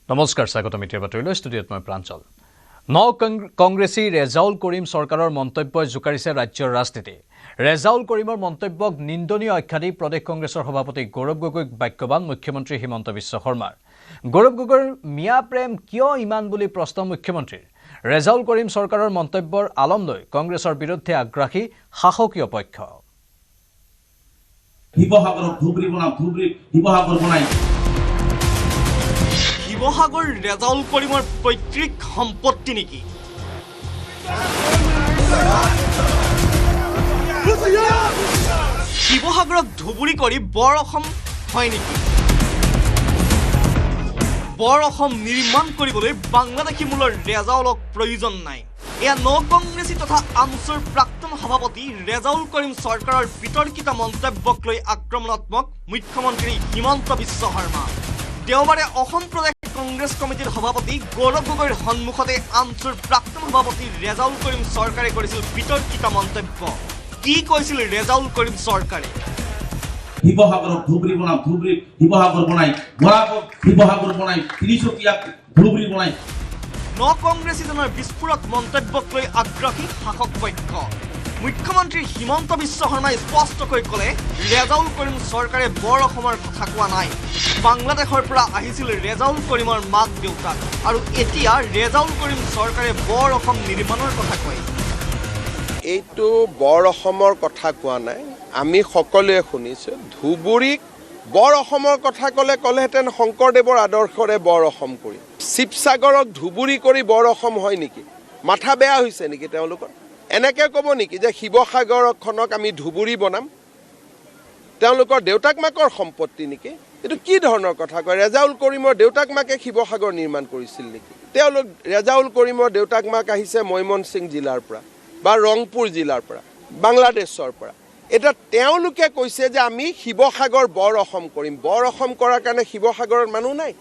নমস্কাৰ স্বাগতম মিডিয়া বাতৰিলৈ ষ্টুডিঅ'ত মই প্ৰাঞ্জল কংগ্ৰেছী ৰেজাউল কৰিম চৰকাৰৰ মন্তব্যই জোকাৰিছে ৰাজ্যৰ ৰাজনীতি ৰেজাউল কৰিমৰ মন্তব্যক নিন্দনীয় আখ্যা দি প্ৰদেশ কংগ্ৰেছৰ সভাপতি গৌৰৱ গগৈক বাক্যবান মুখ্যমন্ত্ৰী হিমন্ত বিশ্ব শৰ্মাৰ গৌৰৱ গগৈৰ মিয়া প্ৰেম কিয় ইমান বুলি প্ৰশ্ন মুখ্যমন্ত্ৰীৰ ৰেজাউল কৰিম চৰকাৰৰ মন্তব্যৰ আলম লৈ কংগ্ৰেছৰ বিৰুদ্ধে আগ্ৰাসী শাসকীয় পক্ষ শিৱসাগৰ ৰেজাউল কৰিমৰ পৈতৃক সম্পত্তি নেকি শিৱসাগৰক ধুবুৰী কৰি বৰ অসম হয় নেকি বৰ অসম নিৰ্মাণ কৰিবলৈ বাংলাদেশী মূলৰ ৰেজাউলক প্ৰয়োজন নাই এয়া কংগ্ৰেছী তথা আমছুৰ প্ৰাক্তন সভাপতি ৰেজাউল কৰিম চৰকাৰৰ বিতৰ্কিত মন্তব্যক লৈ আক্ৰমণাত্মক মুখ্যমন্ত্ৰী হিমন্ত বিশ্ব শৰ্মা দেওবাৰে অসম প্ৰদেশ কংগ্ৰেছ কমিটিৰ সভাপতি গৌৰৱ গগৈৰ সন্মুখতে আমছুৰ প্ৰাক্তন সভাপতি ৰেজাউল কৰিম চৰকাৰে কৰিছিল বিতৰ্কিত মন্তব্য কি কৈছিল ৰেজাউল কৰিম চৰকাৰে শিৱসাগৰক ধুবুৰী বনাম ধুবুৰী শিৱসাগৰ বনাই বৰাকৰ শিৱসাগৰ বনাই ত্ৰিচুকীয়াক ধুবুৰী বনাই কংগ্ৰেছীজনৰ বিস্ফোৰক মন্তব্যক লৈ আগ্ৰহী শাসক পক্ষ মুখ্যমন্ত্ৰী হিমন্ত বিশ্ব শৰ্মাই স্পষ্টকৈ ক'লে ৰেজাউল কৰিম চৰকাৰে বৰ অসমৰ কথা কোৱা নাই বাংলাদেশৰ পৰা আহিছিল ৰেজাউল কৰিমৰ মাক দেউতাক আৰু এতিয়া ৰেজাউল কৰিম চৰকাৰে বৰ অসম নিৰ্মাণৰ কথা কয় এইটো বৰ অসমৰ কথা কোৱা নাই আমি সকলোৱে শুনিছোঁ ধুবুৰীক বৰ অসমৰ কথা ক'লেহেঁতেন শংকৰদেৱৰ আদৰ্শৰে বৰ অসম কৰি শিৱসাগৰক ধুবুৰী কৰি বৰ অসম হয় নেকি মাথা বেয়া হৈছে নেকি তেওঁলোকৰ এনেকৈ ক'ব নেকি যে শিৱসাগৰখনক আমি ধুবুৰী বনাম তেওঁলোকৰ দেউতাক মাকৰ সম্পত্তি নেকি এইটো কি ধৰণৰ কথা কয় ৰেজাউল কৰিমৰ দেউতাক মাকে শিৱসাগৰ নিৰ্মাণ কৰিছিল নেকি তেওঁলোক ৰেজাউল কৰিমৰ দেউতাক মাক আহিছে ময়মনসিং জিলাৰ পৰা বা ৰংপুৰ জিলাৰ পৰা বাংলাদেশৰ পৰা এটা তেওঁলোকে কৈছে যে আমি শিৱসাগৰ বৰ অসম কৰিম বৰ অসম কৰাৰ কাৰণে শিৱসাগৰৰ মানুহ নাই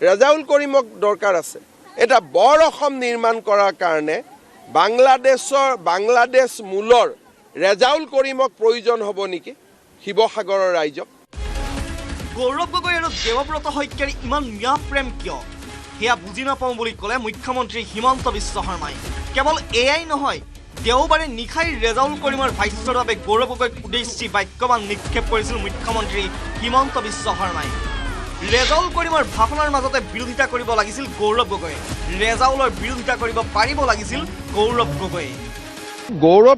ৰেজাউল কৰিমক দৰকাৰ আছে এটা বৰ অসম নিৰ্মাণ কৰাৰ কাৰণে বাংলাদেশ মূলৰ ৰেজাউল কৰিমক প্ৰয়োজন হ'ব নেকি শিৱসাগৰৰ ৰাইজক গৌৰৱ গগৈ আৰু দেৱব্ৰত শইকীয়াৰ ইমান মিয়া প্ৰেম কিয় সেয়া বুজি নাপাওঁ বুলি ক'লে মুখ্যমন্ত্ৰী হিমন্ত বিশ্ব শৰ্মাই কেৱল এয়াই নহয় দেওবাৰে নিশাই ৰেজাউল কৰিমৰ ভাষ্যৰ বাবে গৌৰৱ গগৈক উদ্দেশ্যি বাক্যবান নিক্ষেপ কৰিছিল মুখ্যমন্ত্ৰী হিমন্ত বিশ্ব শৰ্মাই ৰেজাউল কৰিমৰ ভাষণৰ মাজতে বিৰোধিতা কৰিব লাগিছিল গৌৰৱ গগৈয়ে ৰেজাউলৰ বিৰোধিতা কৰিব পাৰিব লাগিছিল গৌৰৱ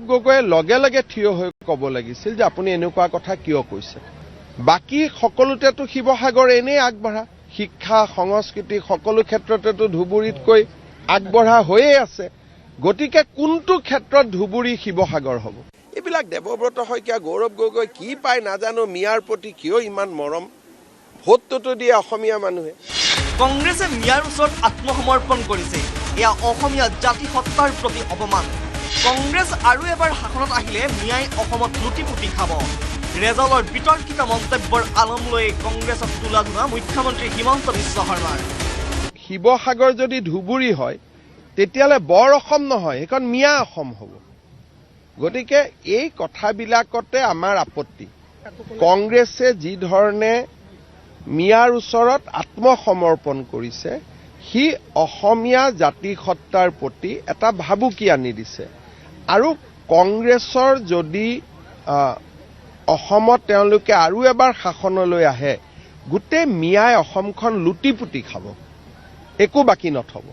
গগৈয়ে লগে লগে থিয় হৈ ক'ব লাগিছিল যে আপুনি এনেকুৱা কথা কিয় কৈছে বাকী সকলোতেতো শিৱসাগৰ এনেই আগবঢ়া শিক্ষা সংস্কৃতি সকলো ক্ষেত্ৰতেতো ধুবুৰীতকৈ আগবঢ়া হৈয়ে আছে গতিকে কোনটো ক্ষেত্ৰত ধুবুৰী শিৱসাগৰ হ'ব এইবিলাক দেৱব্ৰত শইকীয়া গৌৰৱ গগৈ কি পায় নাজানো মিয়াৰ প্ৰতি কিয় ইমান মৰম ভোটটোতো দিয়ে অসমীয়া মানুহে কংগ্ৰেছে মিয়াৰ ওচৰত আত্মসমৰ্পণ কৰিছে এয়া অসমীয়া জাতি সত্তাৰ প্ৰতি অপমান কংগ্ৰেছ আৰু এবাৰ শাসনত আহিলে মিয়াই অসমত লুটিপুটি খাব ৰেজাউলৰ বিতৰ্কিত মন্তব্যৰ আলম লৈ কংগ্ৰেছক তোলা ধোৱা মুখ্যমন্ত্ৰী হিমন্ত বিশ্ব শৰ্মাৰ শিৱসাগৰ যদি ধুবুৰী হয় তেতিয়াহ'লে বৰ অসম নহয় সেইখন মিয়া অসম হ'ব গতিকে এই কথাবিলাকতে আমাৰ আপত্তি কংগ্ৰেছে যি ধৰণে মিয়াৰ ওচৰত আত্মসমৰ্পণ কৰিছে সি অসমীয়া জাতিসত্তাৰ প্ৰতি এটা ভাবুকি আনি দিছে আৰু কংগ্ৰেছৰ যদি অসমত তেওঁলোকে আৰু এবাৰ শাসনলৈ আহে গোটেই মিয়াই অসমখন লুটিপুটি খাব একো বাকী নথব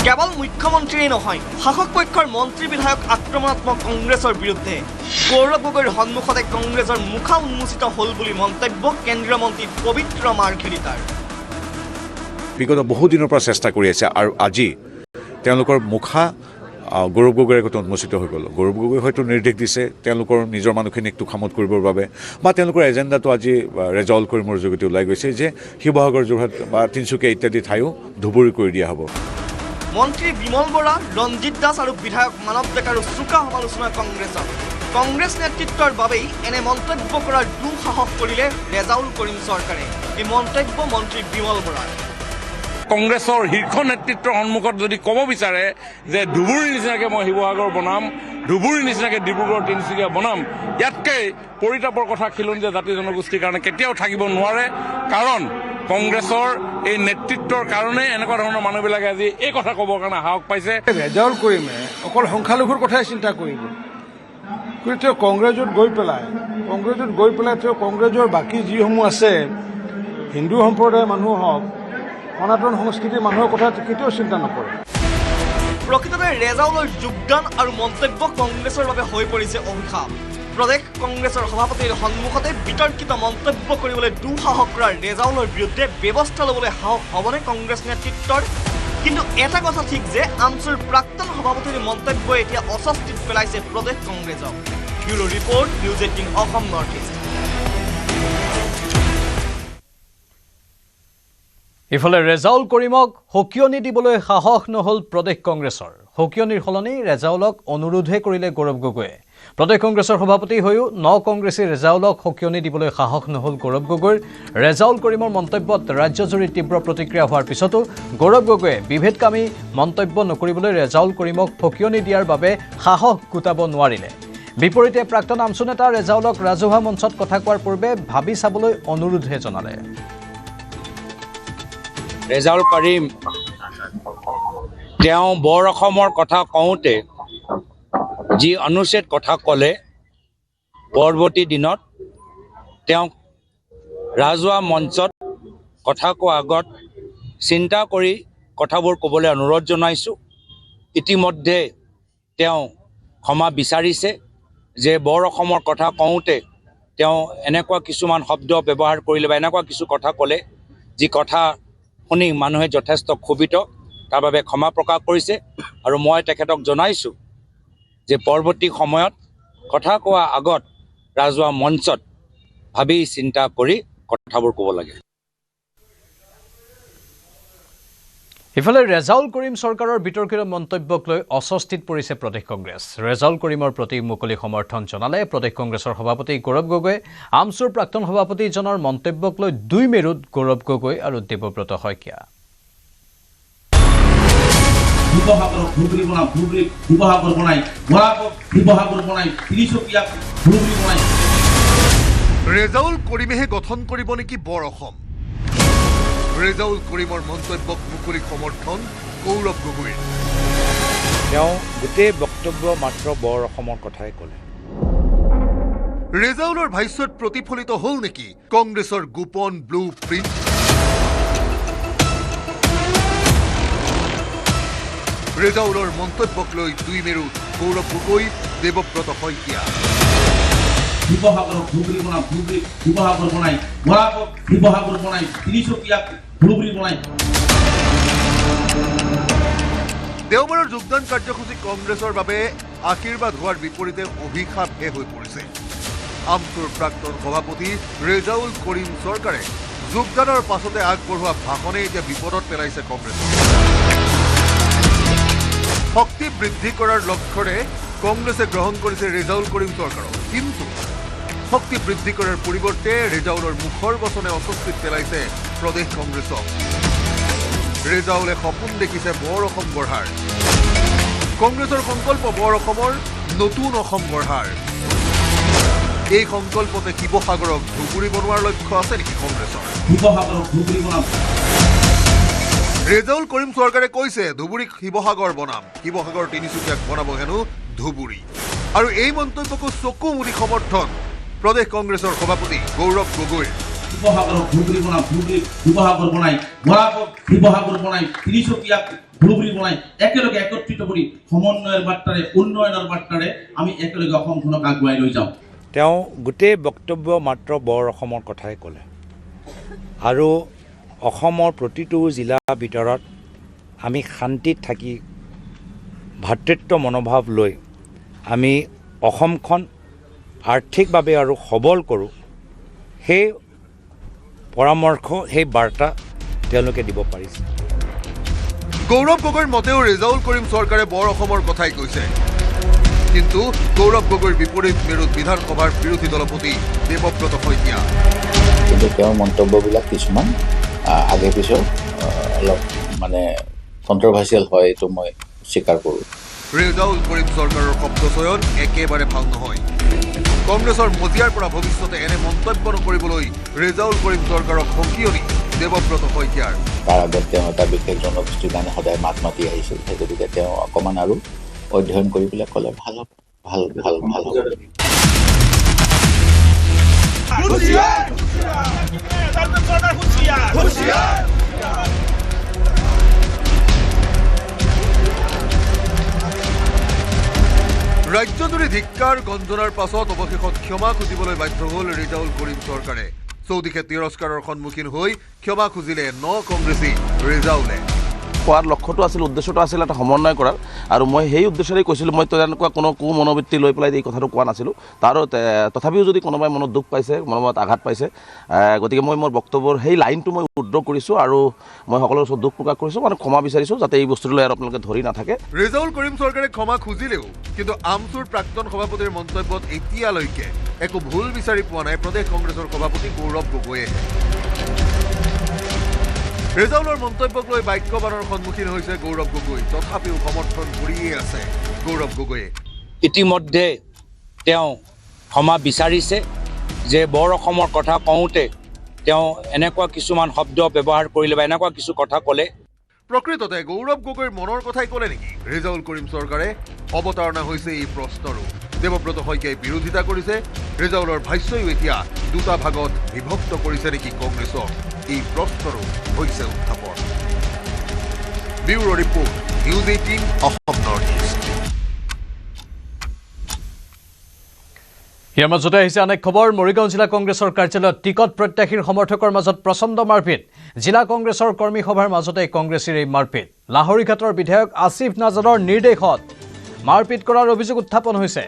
কেৱল মুখ্যমন্ত্ৰীয়ে নহয় শাসক পক্ষৰ মন্ত্ৰী বিধায়ক আক্ৰমণাত্মক কংগ্ৰেছৰ বিৰুদ্ধে গৌৰৱ গগৈৰ সন্মুখতে কংগ্ৰেছৰ মুখা উন্মোচিত হ'ল বুলি মন্তব্য কেন্দ্ৰীয় মন্ত্ৰী পবিত্ৰ মাৰ্ঘেৰিটাৰ বিগত বহুদিনৰ পৰা চেষ্টা কৰি আছে আৰু আজি তেওঁলোকৰ মুখা গৌৰৱ গগৈৰ আগতে উন্মোচিত হৈ গ'ল গৌৰৱ গগৈ হয়তো নিৰ্দেশ দিছে তেওঁলোকৰ নিজৰ মানুহখিনিক তোষামত কৰিবৰ বাবে বা তেওঁলোকৰ এজেণ্ডাটো আজি ৰেজাউল কৰিমৰ যোগেদি ওলাই গৈছে যে শিৱসাগৰ যোৰহাট বা তিনিচুকীয়া ইত্যাদি ঠাইও ধুবুৰী কৰি দিয়া হ'ব মন্ত্ৰী বিমল বৰা ৰঞ্জিত দাস আৰু বিধায়ক মানৱ ডেকাৰো চোকা সমালোচনা কংগ্ৰেছ নেতৃত্বৰ বাবেই এনে মন্তব্য কৰাৰ দুঃসাহস কৰিলে ৰেজাউল কৰিম চৰকাৰে এই মন্তব্য মন্ত্ৰী বিমল বৰাৰ কংগ্ৰেছৰ শীৰ্ষ নেতৃত্বৰ সন্মুখত যদি ক'ব বিচাৰে যে ধুবুৰীৰ নিচিনাকৈ মই শিৱসাগৰ বনাম ধুবুৰীৰ নিচিনাকৈ ডিব্ৰুগড় তিনিচুকীয়া বনাম ইয়াতকৈ পৰিতাপৰ কথা খিলঞ্জীয়া জাতি জনগোষ্ঠীৰ কাৰণে কেতিয়াও থাকিব নোৱাৰে কাৰণ কংগ্ৰেছৰ এই নেতৃত্বৰ কাৰণে এনেকুৱা ধৰণৰ মানুহবিলাকে আজি এই কথা ক'বৰ কাৰণে সাহস পাইছে। ৰেজাউল কৰিমে অকল সংখ্যালঘুৰ কথাই চিন্তা কৰিব, কিন্তু তেওঁ কংগ্ৰেছত গৈ পেলাই তেওঁ কংগ্ৰেছৰ বাকী যিসমূহ আছে হিন্দু সম্প্ৰদায়ৰ মানুহ হওক, সনাতন সংস্কৃতিৰ মানুহৰ কথা কেতিয়াও চিন্তা নকৰে। প্ৰকৃততে ৰেজাউলৰ যোগদান আৰু মন্তব্য কংগ্ৰেছৰ বাবে হৈ পৰিছে অভিশাপ। প্ৰদেশ কংগ্ৰেছৰ সভাপতিৰ সন্মুখতে বিতৰ্কিত মন্তব্য কৰিবলৈ দুঃসাহস কৰা ৰেজাউলৰ বিৰুদ্ধে ব্যৱস্থা ল'বলৈ সাহস হ'বনে কংগ্ৰেছ নেতৃত্বৰ? কিন্তু এটা কথা ঠিক যে আমছুৰ প্ৰাক্তন সভাপতিৰ মন্তব্যই এতিয়া অস্বস্তিত পেলাইছে প্ৰদেশ কংগ্ৰেছক। Bureau report, News 18 Assam North east. ইফালে ৰেজাউল কৰিমক সকিয়নি দিবলৈ সাহস নহ'ল প্ৰদেশ কংগ্ৰেছৰ। সকিয়নিৰ সলনি ৰেজাউলক অনুৰোধহে কৰিলে গৌৰৱ গগৈয়ে। প্ৰদেশ কংগ্ৰেছৰ সভাপতি হৈও কংগ্ৰেছী ৰেজাউলক সকিয়নি দিবলৈ সাহস নহ'ল গৌৰৱ গগৈৰ। ৰেজাউল কৰিমৰ মন্তব্যত ৰাজ্যজুৰি তীব্ৰ প্ৰতিক্ৰিয়া হোৱাৰ পিছতো গৌৰৱ গগৈয়ে বিভেদকামী মন্তব্য নকৰিবলৈ ৰেজাউল কৰিমক সকিয়নি দিয়াৰ বাবে সাহস গোটাব নোৱাৰিলে। বিপৰীতে প্ৰাক্তন আমছু নেতা ৰেজাউলক ৰাজহুৱা মঞ্চত কথা কোৱাৰ পূৰ্বে ভাবি চাবলৈ অনুৰোধহে জনালে। ৰেজাউল কৰিম তেওঁ বৰ অসমৰ কথা কওঁতে যি অনুচিত কথা ক'লে, পৰৱৰ্তী দিনত তেওঁক ৰাজহুৱা মঞ্চত কথা কোৱাৰ আগত চিন্তা কৰি কথাবোৰ ক'বলৈ অনুৰোধ জনাইছোঁ। ইতিমধ্যে তেওঁ ক্ষমা বিচাৰিছে যে বৰ অসমৰ কথা কওঁতে তেওঁ এনেকুৱা কিছুমান শব্দ ব্যৱহাৰ কৰিলে বা এনেকুৱা কিছু কথা ক'লে যি কথা শুনি মানুহে যথেষ্ট ক্ষোভিত, তাৰ বাবে ক্ষমা প্ৰকাশ কৰিছে। আৰু মই তেখেতক জনাইছোঁ যে পৰৱৰ্তী সময়ত কথা কোৱা আগত ৰাজহুৱা মঞ্চত ভাবি চিন্তা কৰি কথাবোৰ ক'ব লাগে। ইফালে ৰেজাউল কৰিম চৰকাৰৰ বিতৰ্কিত মন্তব্যক লৈ অস্বস্তিত পৰিছে প্ৰদেশ কংগ্ৰেছ। ৰেজাউল কৰিমৰ প্ৰতি মুকলি সমৰ্থন জনালে প্ৰদেশ কংগ্ৰেছৰ সভাপতি গৌৰৱ গগৈয়ে। আমছুৰ প্ৰাক্তন সভাপতিজনৰ মন্তব্যক লৈ দুই মেৰুত গৌৰৱ গগৈ আৰু দেৱব্ৰত শইকীয়া। শিৱসাগৰক ধুবুৰী বনাম, ধুবুৰীক শিৱসাগৰ বনাই, বৰাকক শিৱসাগৰ বনাই, তিনিচুকীয়াক ধুবুৰী বনাই। ৰেজাউল কৰিমেহে গঠন কৰিব নেকি বৰ অসম? ৰেজাউল কৰিমৰ মন্তব্যক মুকলি সমৰ্থন গৌৰৱ গগৈৰ। তেওঁ গোটেই বক্তব্য মাত্ৰ বৰ অসমৰ কথাই ক'লে। ৰেজাউলৰ ভাষ্যত প্ৰতিফলিত হ'ল নেকি কংগ্ৰেছৰ গোপন ব্লু প্ৰিণ্ট? ৰেজাউলৰ মন্তব্যক লৈ দুই মেৰুত গৌৰৱ গগৈ, দেৱব্ৰত শইকীয়া। শিৱসাগৰক ধুবুৰী বনাম, ধুবুৰীক শিৱসাগৰ বনাই, বৰাকক শিৱসাগৰ বনাই, তিনিচুকীয়াক ধুবুৰী বনাই। দেওবাৰৰ যোগদান কাৰ্যসূচী কংগ্ৰেছৰ বাবে আশীৰ্বাদ হোৱাৰ বিপৰীতে অভিশাপহে হৈ পৰিছে। আমছুৰ প্ৰাক্তন সভাপতি ৰেজাউল কৰিম চৰকাৰে যোগদানৰ পাছতে আগবঢ়োৱা ভাষণে এতিয়া বিপদত পেলাইছে কংগ্ৰেছক। শক্তি বৃদ্ধি কৰাৰ লক্ষ্যৰে কংগ্ৰেছে গ্ৰহণ কৰিছে ৰেজাউল কৰিম চৰকাৰক, কিন্তু শক্তি বৃদ্ধি কৰাৰ পৰিৱৰ্তে ৰেজাউলৰ মুখৰ বচনে অস্বস্তিত পেলাইছে প্ৰদেশ কংগ্ৰেছক। ৰেজাউলে সপোন দেখিছে বৰ অসম গঢ়াৰ। কংগ্ৰেছৰ সংকল্প বৰ অসমৰ নতুন অসম গঢ়াৰ। এই সংকল্পতে শিৱসাগৰক ধুবুৰী বনোৱাৰ লক্ষ্য আছে নেকি কংগ্ৰেছৰ? শিৱসাগৰক ধুবুৰী বনাম। ৰেজাউল কৰিম চৰকাৰে কৈছে ধুবুৰীক শিৱসাগৰ বনাম, শিৱসাগৰ তিনিচুকীয়াক বনাব হেনো ধুবুৰী। আৰু এই মন্তব্যকো চকু মুদি সমৰ্থন প্ৰদেশ কংগ্ৰেছৰ সভাপতি গৌৰৱ গগৈৰ। শিৱসাগৰক ধুবুৰী বনাম, ধুবুৰীক শিৱসাগৰ বনাই, বৰাকক শিৱসাগৰ বনাই, তিনিচুকীয়াক ধুবুৰী বনাই, একেলগে একত্ৰিত কৰি সমন্বয়ৰ বাৰ্তাৰে, উন্নয়নৰ বাৰ্তাৰে আমি একেলগে অসমখনক আগুৱাই লৈ যাওঁ। তেওঁ গোটেই বক্তব্য মাত্ৰ বৰ অসমৰ কথাই ক'লে। আৰু অসমৰ প্ৰতিটো জিলাৰ ভিতৰত আমি শান্তিত থাকি ভাতৃত্ব মনোভাৱ লৈ আমি অসমখন আৰ্থিকভাৱে আৰু সবল কৰোঁ, সেই পৰামৰ্শ, সেই বাৰ্তা তেওঁলোকে দিব পাৰিছে। গৌৰৱ গগৈৰ মতেও ৰেজাউল কৰিম চৰকাৰে বৰ অসমৰ কথাই কৈছে, কিন্তু গৌৰৱ গগৈৰ বিপৰীত মেৰুত বিধানসভাৰ বিৰোধী দলপতি দেৱব্ৰত শইকীয়া। কিন্তু তেওঁৰ মন্তব্যবিলাক কিছুমান আগে পিছত অলপ মানে কণ্ট্ৰভাৰ্চিয়েল হয়, এইটো মই স্বীকাৰ কৰোঁ। ৰেজাউল কৰিম চৰকাৰৰ শব্দচয়ন একেবাৰে ভাল নহয়। কংগ্ৰেছৰ মজিয়াৰ পৰা ভৱিষ্যতে এনে মন্তব্য নকৰিবলৈ ৰেজাউল কৰিম চৰকাৰক সকিয়নি দেৱব্ৰত শইকীয়াৰ। তাৰ আগত তেওঁ এটা বিশেষ জনগোষ্ঠীৰ কাৰণে সদায় মাত মাতি আহিছিল, সেই গতিকে তেওঁ অকণমান আৰু অধ্যয়ন কৰি পেলাই ক'লে ভাল হ'ব, ভাল হ'ব। ৰাজ্যজুৰি ধিক্কাৰ গঞ্জনাৰ পাছত অৱশেষত ক্ষমা খুজিবলৈ বাধ্য হ'ল ৰেজাউল কৰিম চৰকাৰে। চৌদিশে তিৰস্কাৰৰ সন্মুখীন হৈ ক্ষমা খুজিলে কংগ্ৰেছী ৰেজাউলে। কোৱাৰ লক্ষ্যটো আছিল, উদ্দেশ্যটো আছিল এটা সমন্বয় কৰাৰ, আৰু মই সেই উদ্দেশ্যৰেই কৈছিলোঁ। মই তেনেকুৱা কোনো মনোবৃত্তি লৈ পেলাই এই কথাটো কোৱা নাছিলোঁ। তথাপিও যদি কোনোবাই মনত দুখ পাইছে, মনত আঘাত পাইছে, গতিকে মই মোৰ বক্তব্যৰ সেই লাইনটো মই উদ্ধৃত কৰিছোঁ আৰু মই সকলোৰে ওচৰত দুখ প্ৰকাশ কৰিছোঁ, মানে ক্ষমা বিচাৰিছোঁ, যাতে এই বস্তুটোলৈ আৰু আপোনালোকে ধৰি নাথাকে। ৰেজাউল কৰিম চৰকাৰে ক্ষমা খুজিলেও কিন্তু আমচুৰ প্ৰাক্তন সভাপতিৰ মন্তব্যত এতিয়ালৈকে একো ভুল বিচাৰি পোৱা নাই প্ৰদেশ কংগ্ৰেছৰ সভাপতি গৌৰৱ গগৈয়ে। ৰেজাউলৰ মন্তব্যক লৈ বাক্যবাণৰ সন্মুখীন হৈছে গৌৰৱ গগৈ, তথাপিও সমৰ্থন কৰিয়ে আছে গৌৰৱ গগৈয়ে। ইতিমধ্যে তেওঁ ক্ষমা বিচাৰিছে যে বৰ অসমৰ কথা কওঁতে তেওঁ এনেকুৱা কিছুমান শব্দ ব্যৱহাৰ কৰিলে বা এনেকুৱা কিছু কথা ক'লে। প্ৰকৃততে গৌৰৱ গগৈৰ মনৰ কথাই ক'লে নেকি ৰেজাউল কৰিম চৰকাৰে? অৱতাৰণা হৈছে এই প্ৰশ্নৰো। দেৱব্ৰত শইকীয়াই বিৰোধিতা কৰিছে। ৰেজাউলৰ ভাষ্যও এতিয়া দুটা ভাগত বিভক্ত কৰিছে নেকি কংগ্ৰেছক? এই প্ৰশ্নৰো হৈছে উত্থাপন। Bureau report, News 18 Assam North East. ইয়াৰ মাজতে আহিছে আন এক খবৰ। মৰিগাঁও জিলা কংগ্ৰেছৰ কাৰ্যালয়ত টিকট প্ৰত্যাশীৰ সমৰ্থকৰ মাজত প্ৰচণ্ড মাৰপিট। জিলা কংগ্ৰেছৰ কৰ্মী সভাৰ মাজতে কংগ্ৰেছীৰ এই মাৰপিট। লাহৰীঘাটৰ বিধায়ক আসিফ নাজাৰৰ নিৰ্দেশত মাৰপিট কৰাৰ অভিযোগ উত্থাপন হৈছে।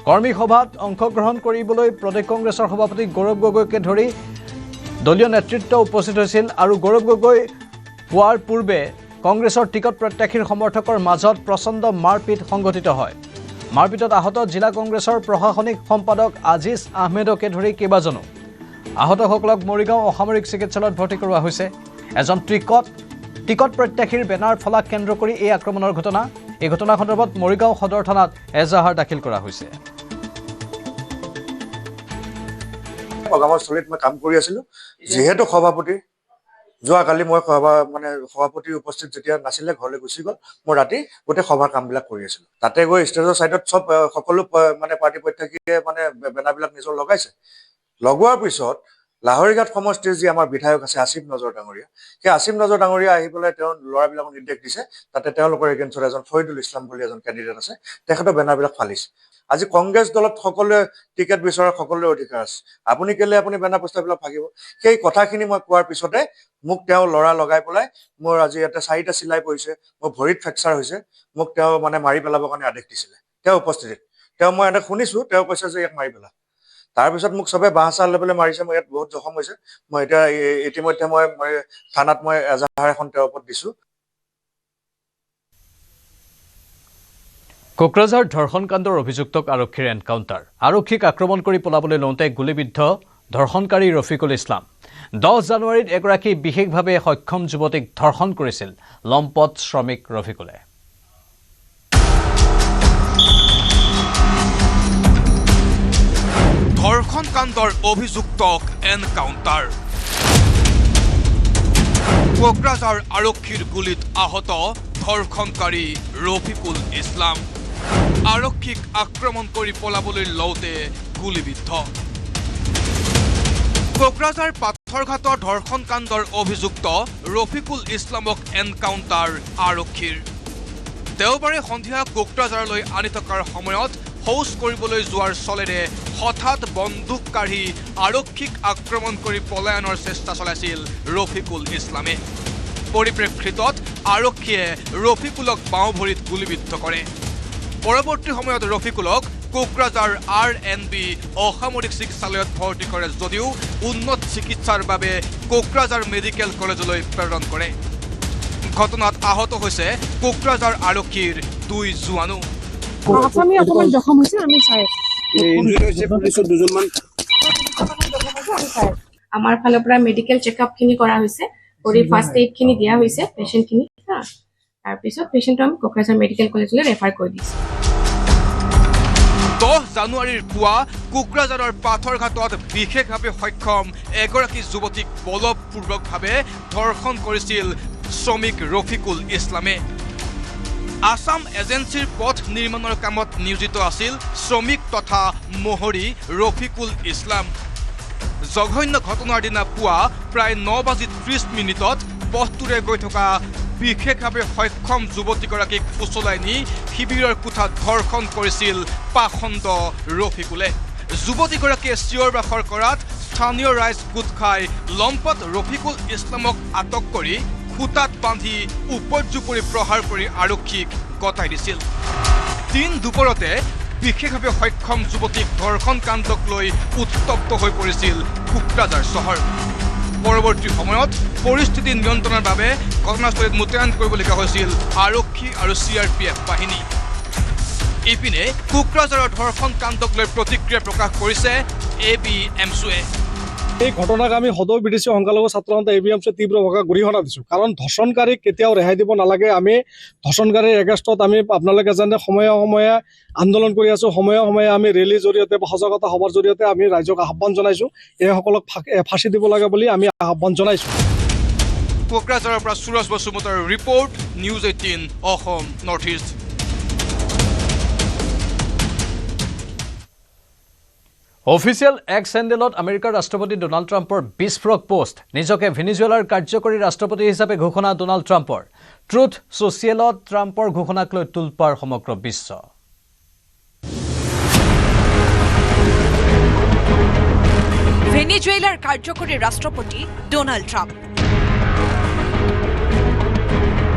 কৰ্মী সভাত অংশগ্ৰহণ কৰিবলৈ প্ৰদেশ কংগ্ৰেছৰ সভাপতি গৌৰৱ গগৈকে ধৰি দলীয় নেতৃত্ব উপস্থিত হৈছিল আৰু গৌৰৱ গগৈ পোৱাৰ পূৰ্বে কংগ্ৰেছৰ টিকট প্ৰত্যাশীৰ সমৰ্থকৰ মাজত প্ৰচণ্ড মাৰপিট সংঘটিত হয়। মাৰপিটত আহত জিলা কংগ্ৰেছৰ প্ৰশাসনিক সম্পাদক আজিজ আহমেদকে ধৰি কেইবাজনো। আহতসকলক মৰিগাঁও অসামৰিক চিকিৎসালয়ত ভৰ্তি কৰোৱা হৈছে। এজন টিকট প্ৰত্যাশীৰ বেনাৰ ফলাক কেন্দ্ৰ কৰি এই আক্ৰমণৰ ঘটনা। এই ঘটনা সন্দৰ্ভত মৰিগাঁও সদৰ থানাত এজাহাৰ দাখিল কৰা হৈছে। সভাস্থলীত মই কাম কৰি আছিলোঁ। যিহেতু সভাপতি যোৱাকালি মই সভাপতিৰ উপস্থিত যেতিয়া নাছিলে, ঘৰলৈ গুচি গ'ল। মই ৰাতি গোটেই সভাৰ কামবিলাক কৰি আছিলোঁ। তাতে গৈ ষ্টেজৰ ছাইডত সকলো পাৰ্টি প্ৰত্যাশীয়ে বেনাৰবিলাক নিজৰ লগাইছে। লগোৱাৰ পিছত লাহৰীঘাট সমষ্টিৰ যি আমাৰ বিধায়ক আছে আসিফ নজৰ ডাঙৰীয়া, সেই আসিফ নজৰ ডাঙৰীয়া আহি পেলাই তেওঁ ল'ৰাবিলাকক নিৰ্দেশ দিছে, তাতে তেওঁলোকৰ এগেইনষ্টত এজন ফৰিদুল ইছলাম বুলি এজন কেণ্ডিডেট আছে, তেখেতৰ বেনাৰবিলাক ফালিছে। আজি কংগ্ৰেছ দলত সকলোৱে টিকেট বিচৰাৰ সকলোৰে অধিকাৰ আছে। আপুনি বেনাৰ পোষ্টাৰবিলাক ভাগিব? সেই কথাখিনি মই কোৱাৰ পিছতে মোক তেওঁ ল'ৰা লগাই পেলাই মোৰ আজি ইয়াতে 4টা চিলাই পৰিছে, মোৰ ভৰিত ফ্ৰেকচাৰ হৈছে, মোক তেওঁ মাৰি পেলাবৰ কাৰণে আদেশ দিছিলে। তেওঁ উপস্থিতিত মই এটা শুনিছোঁ, তেওঁ কৈছে যে ইয়াক মাৰি পেলা। তাৰপিছত মোক চবে বাঁহ চাহ লৈ পেলাই মাৰিছে। মই ইয়াত বহুত জখম হৈছে। মই এতিয়া ইতিমধ্যে মই থানাত এজাহাৰ এখন তেওঁৰ ওপৰত দিছোঁ। কোকৰাঝাৰ ধৰ্ষণ কাণ্ডৰ অভিযুক্তক আৰক্ষীৰ এনকাউণ্টাৰ। আৰক্ষীক আক্ৰমণ কৰি পলাবলৈ লওঁতে গুলীবিদ্ধ ধৰ্ষণকাৰী ৰফিকুল ইছলাম। 10 জানুৱাৰীত এগৰাকী বিশেষভাৱে সক্ষম যুৱতীক ধৰ্ষণ কৰিছিল লম্পট শ্ৰমিক ৰফিকুলে। ধৰ্ষণ কাণ্ডৰ অভিযুক্তক এনকাউণ্টাৰ। কোকৰাঝাৰ আৰক্ষীৰ গুলীত আহত ধৰ্ষণকাৰী ৰফিকুল ইছলাম। আৰক্ষীক আক্ৰমণ কৰি পলাবলৈ লওঁতে গুলীবিদ্ধ। কোকৰাঝাৰ পাথৰঘাটৰ ধৰ্ষণ কাণ্ডৰ অভিযুক্ত ৰফিকুল ইছলামক এনকাউণ্টাৰ আৰক্ষীৰ। দেওবাৰে সন্ধিয়া কোকৰাঝাৰলৈ আনি থকাৰ সময়ত শৌচ কৰিবলৈ যোৱাৰ চলেৰে হঠাৎ বন্দুক কাঢ়ি আৰক্ষীক আক্ৰমণ কৰি পলায়নৰ চেষ্টা চলাইছিল ৰফিকুল ইছলামে। পৰিপ্ৰেক্ষিতত আৰক্ষীয়ে ৰফিকুলক বাওঁ ভৰিত গুলীবিদ্ধ কৰে। পৰৱৰ্তী সময়ত ৰফিকুলক কোকৰাঝাৰ RNB অসামৰিক চিকিৎসালয়ত ভৰ্তি কৰে যদিও উন্নত চিকিৎসাৰ বাবে কোকৰাঝাৰ মেডিকেল কলেজলৈ প্ৰেৰণ কৰে। ঘটনাত আহত হৈছে কোকৰাঝাৰ আৰক্ষীৰ 2 জোৱানো। আমি অকমান জখম হৈছে, আমি চাই আমাৰ ফালৰ পৰা মেডিকেল চেকআপ খিনি কৰা হৈছে, কৰি ফাৰ্ষ্ট এইড খিনি দিয়া হৈছে পেশেন্ট খিনি। তাৰপিছত পেশেন্টক আমি কোকৰাঝাৰ মেডিকেল কলেজলৈ ৰেফাৰ কৰি দিছোঁ। 10 জানুৱাৰীৰ পুৱা কোকৰাঝাৰৰ পাথৰঘাটত বিশেষভাৱে সক্ষম এগৰাকী যুৱতীক বলপূৰ্বকভাৱে ধৰ্ষণ কৰিছিল শ্ৰমিক ৰফিকুল ইছলামে। আসাম এজেন্সিৰ পথ নিৰ্মাণৰ কামত নিয়োজিত আছিল শ্ৰমিক তথা মহৰী ৰফিকুল ইছলাম। জঘন্য ঘটনাৰ দিনা পুৱা প্ৰায় 9:30 পথটোৰে গৈ থকা বিশেষভাৱে সক্ষম যুৱতীগৰাকীক ফুচলাই নি শিবিৰৰ কোঠাত ধৰ্ষণ কৰিছিল পাখণ্ড ৰফিকুলে। যুৱতীগৰাকীয়ে চিঞৰ বাখৰ কৰাত স্থানীয় ৰাইজ গোট খাই লম্পট ৰফিকুল ইছলামক আটক কৰি খুটাত বান্ধি উপৰ্যুপৰি প্ৰহাৰ কৰি আৰক্ষীক গতাই দিছিল। দিন দুপৰতে বিশেষভাৱে সক্ষম যুৱতীক ধৰ্ষণ কাণ্ডক লৈ উত্তপ্ত হৈ পৰিছিল কোকৰাঝাৰ চহৰ। পৰৱৰ্তী সময়ত পৰিস্থিতি নিয়ন্ত্ৰণৰ বাবে ঘটনাস্থলীত মোতায়েন কৰিবলগীয়া হৈছিল আৰক্ষী আৰু CRPF বাহিনী। ইপিনে কোকৰাঝাৰৰ ধৰ্ষণ কাণ্ডক লৈ প্ৰতিক্ৰিয়া প্ৰকাশ কৰিছে ABMCয়ে। এই ঘটনাক আমি সদৌ বিদেশী সংখ্যালঘু ছাত্ৰ সন্থা ABMCয়ে তীব্ৰভাৱে গৰিহণা দিছোঁ, কাৰণ ধৰ্ষণকাৰীক কেতিয়াও ৰেহাই দিব নালাগে। আমি ধৰ্ষণকাৰীৰ এগেইনষ্টত আমি আপোনালোকে জানে সময়ে সময়ে আন্দোলন কৰি আছোঁ, সময়ে সময়ে আমি ৰেলীৰ জৰিয়তে বা সজাগতা সভাৰ জৰিয়তে আমি ৰাইজক আহ্বান জনাইছোঁ, এইসকলক ফাঁচি দিব লাগে বুলি আমি আহ্বান জনাইছোঁ। কোকৰাঝাৰৰ পৰা Suraj Basumatary report, News 18 Assam North East. Official X হেণ্ডেলত আমেৰিকাৰ ৰাষ্ট্ৰপতি ডোনাল্ড ট্ৰাম্পৰ বিস্ফোৰক পোষ্ট। নিজকে ভেনিজুৱেলাৰ কাৰ্যকৰী ৰাষ্ট্ৰপতি হিচাপে ঘোষণা ডোনাল্ড ট্ৰাম্পৰ। ট্ৰুথ ছ'চিয়েলত ট্ৰাম্পৰ ঘোষণাক লৈ তোলপাৰ সমগ্ৰ বিশ্ব। ভেনিজুৱেলাৰ কাৰ্যকৰী ৰাষ্ট্ৰপতি ডোনাল্ড ট্ৰাম্প।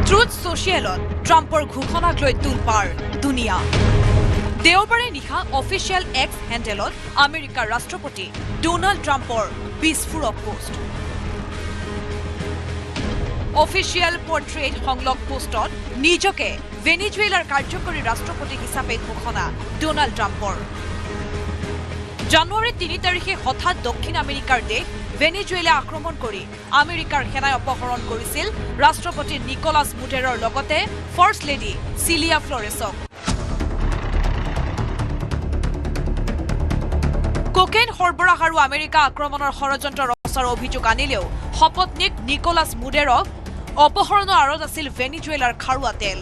ট্ৰুথ ছ'চিয়েলত ট্ৰাম্পৰ ঘোষণাক লৈ তোলপাৰ দুনিয়া। দেওবাৰে নিশা অফিচিয়েল এক্স হেণ্ডেলত আমেৰিকাৰ ৰাষ্ট্ৰপতি ডোনাল্ড ট্ৰাম্পৰ বিস্ফোৰক পোষ্ট। অফিচিয়েল পৰ্ট্ৰেইট সংলগ্ন পোষ্টত নিজকে ভেনিজুৱেলাৰ কাৰ্যকৰী ৰাষ্ট্ৰপতি হিচাপে ঘোষণা ডোনাল্ড ট্ৰাম্পৰ। জানুৱাৰী 3 তাৰিখে হঠাৎ দক্ষিণ আমেৰিকাৰ দেশ ভেনিজুৱেলা আক্ৰমণ কৰি আমেৰিকাৰ সেনাই অপহৰণ কৰিছিল ৰাষ্ট্ৰপতি নিকোলাছ মুডেৰৰ লগতে ফাৰ্ষ্ট লেডি চিলিয়া ফ্লৰেছক। কোকেইন সৰবৰাহ আৰু আমেৰিকা আক্ৰমণৰ ষড়যন্ত্ৰ ৰচাৰ অভিযোগ আনিলেও সপত্নীক নিকোলাছ মুডেৰক অপহৰণৰ আঁৰত আছিল ভেনিজুৱেলাৰ খাৰুৱা তেল।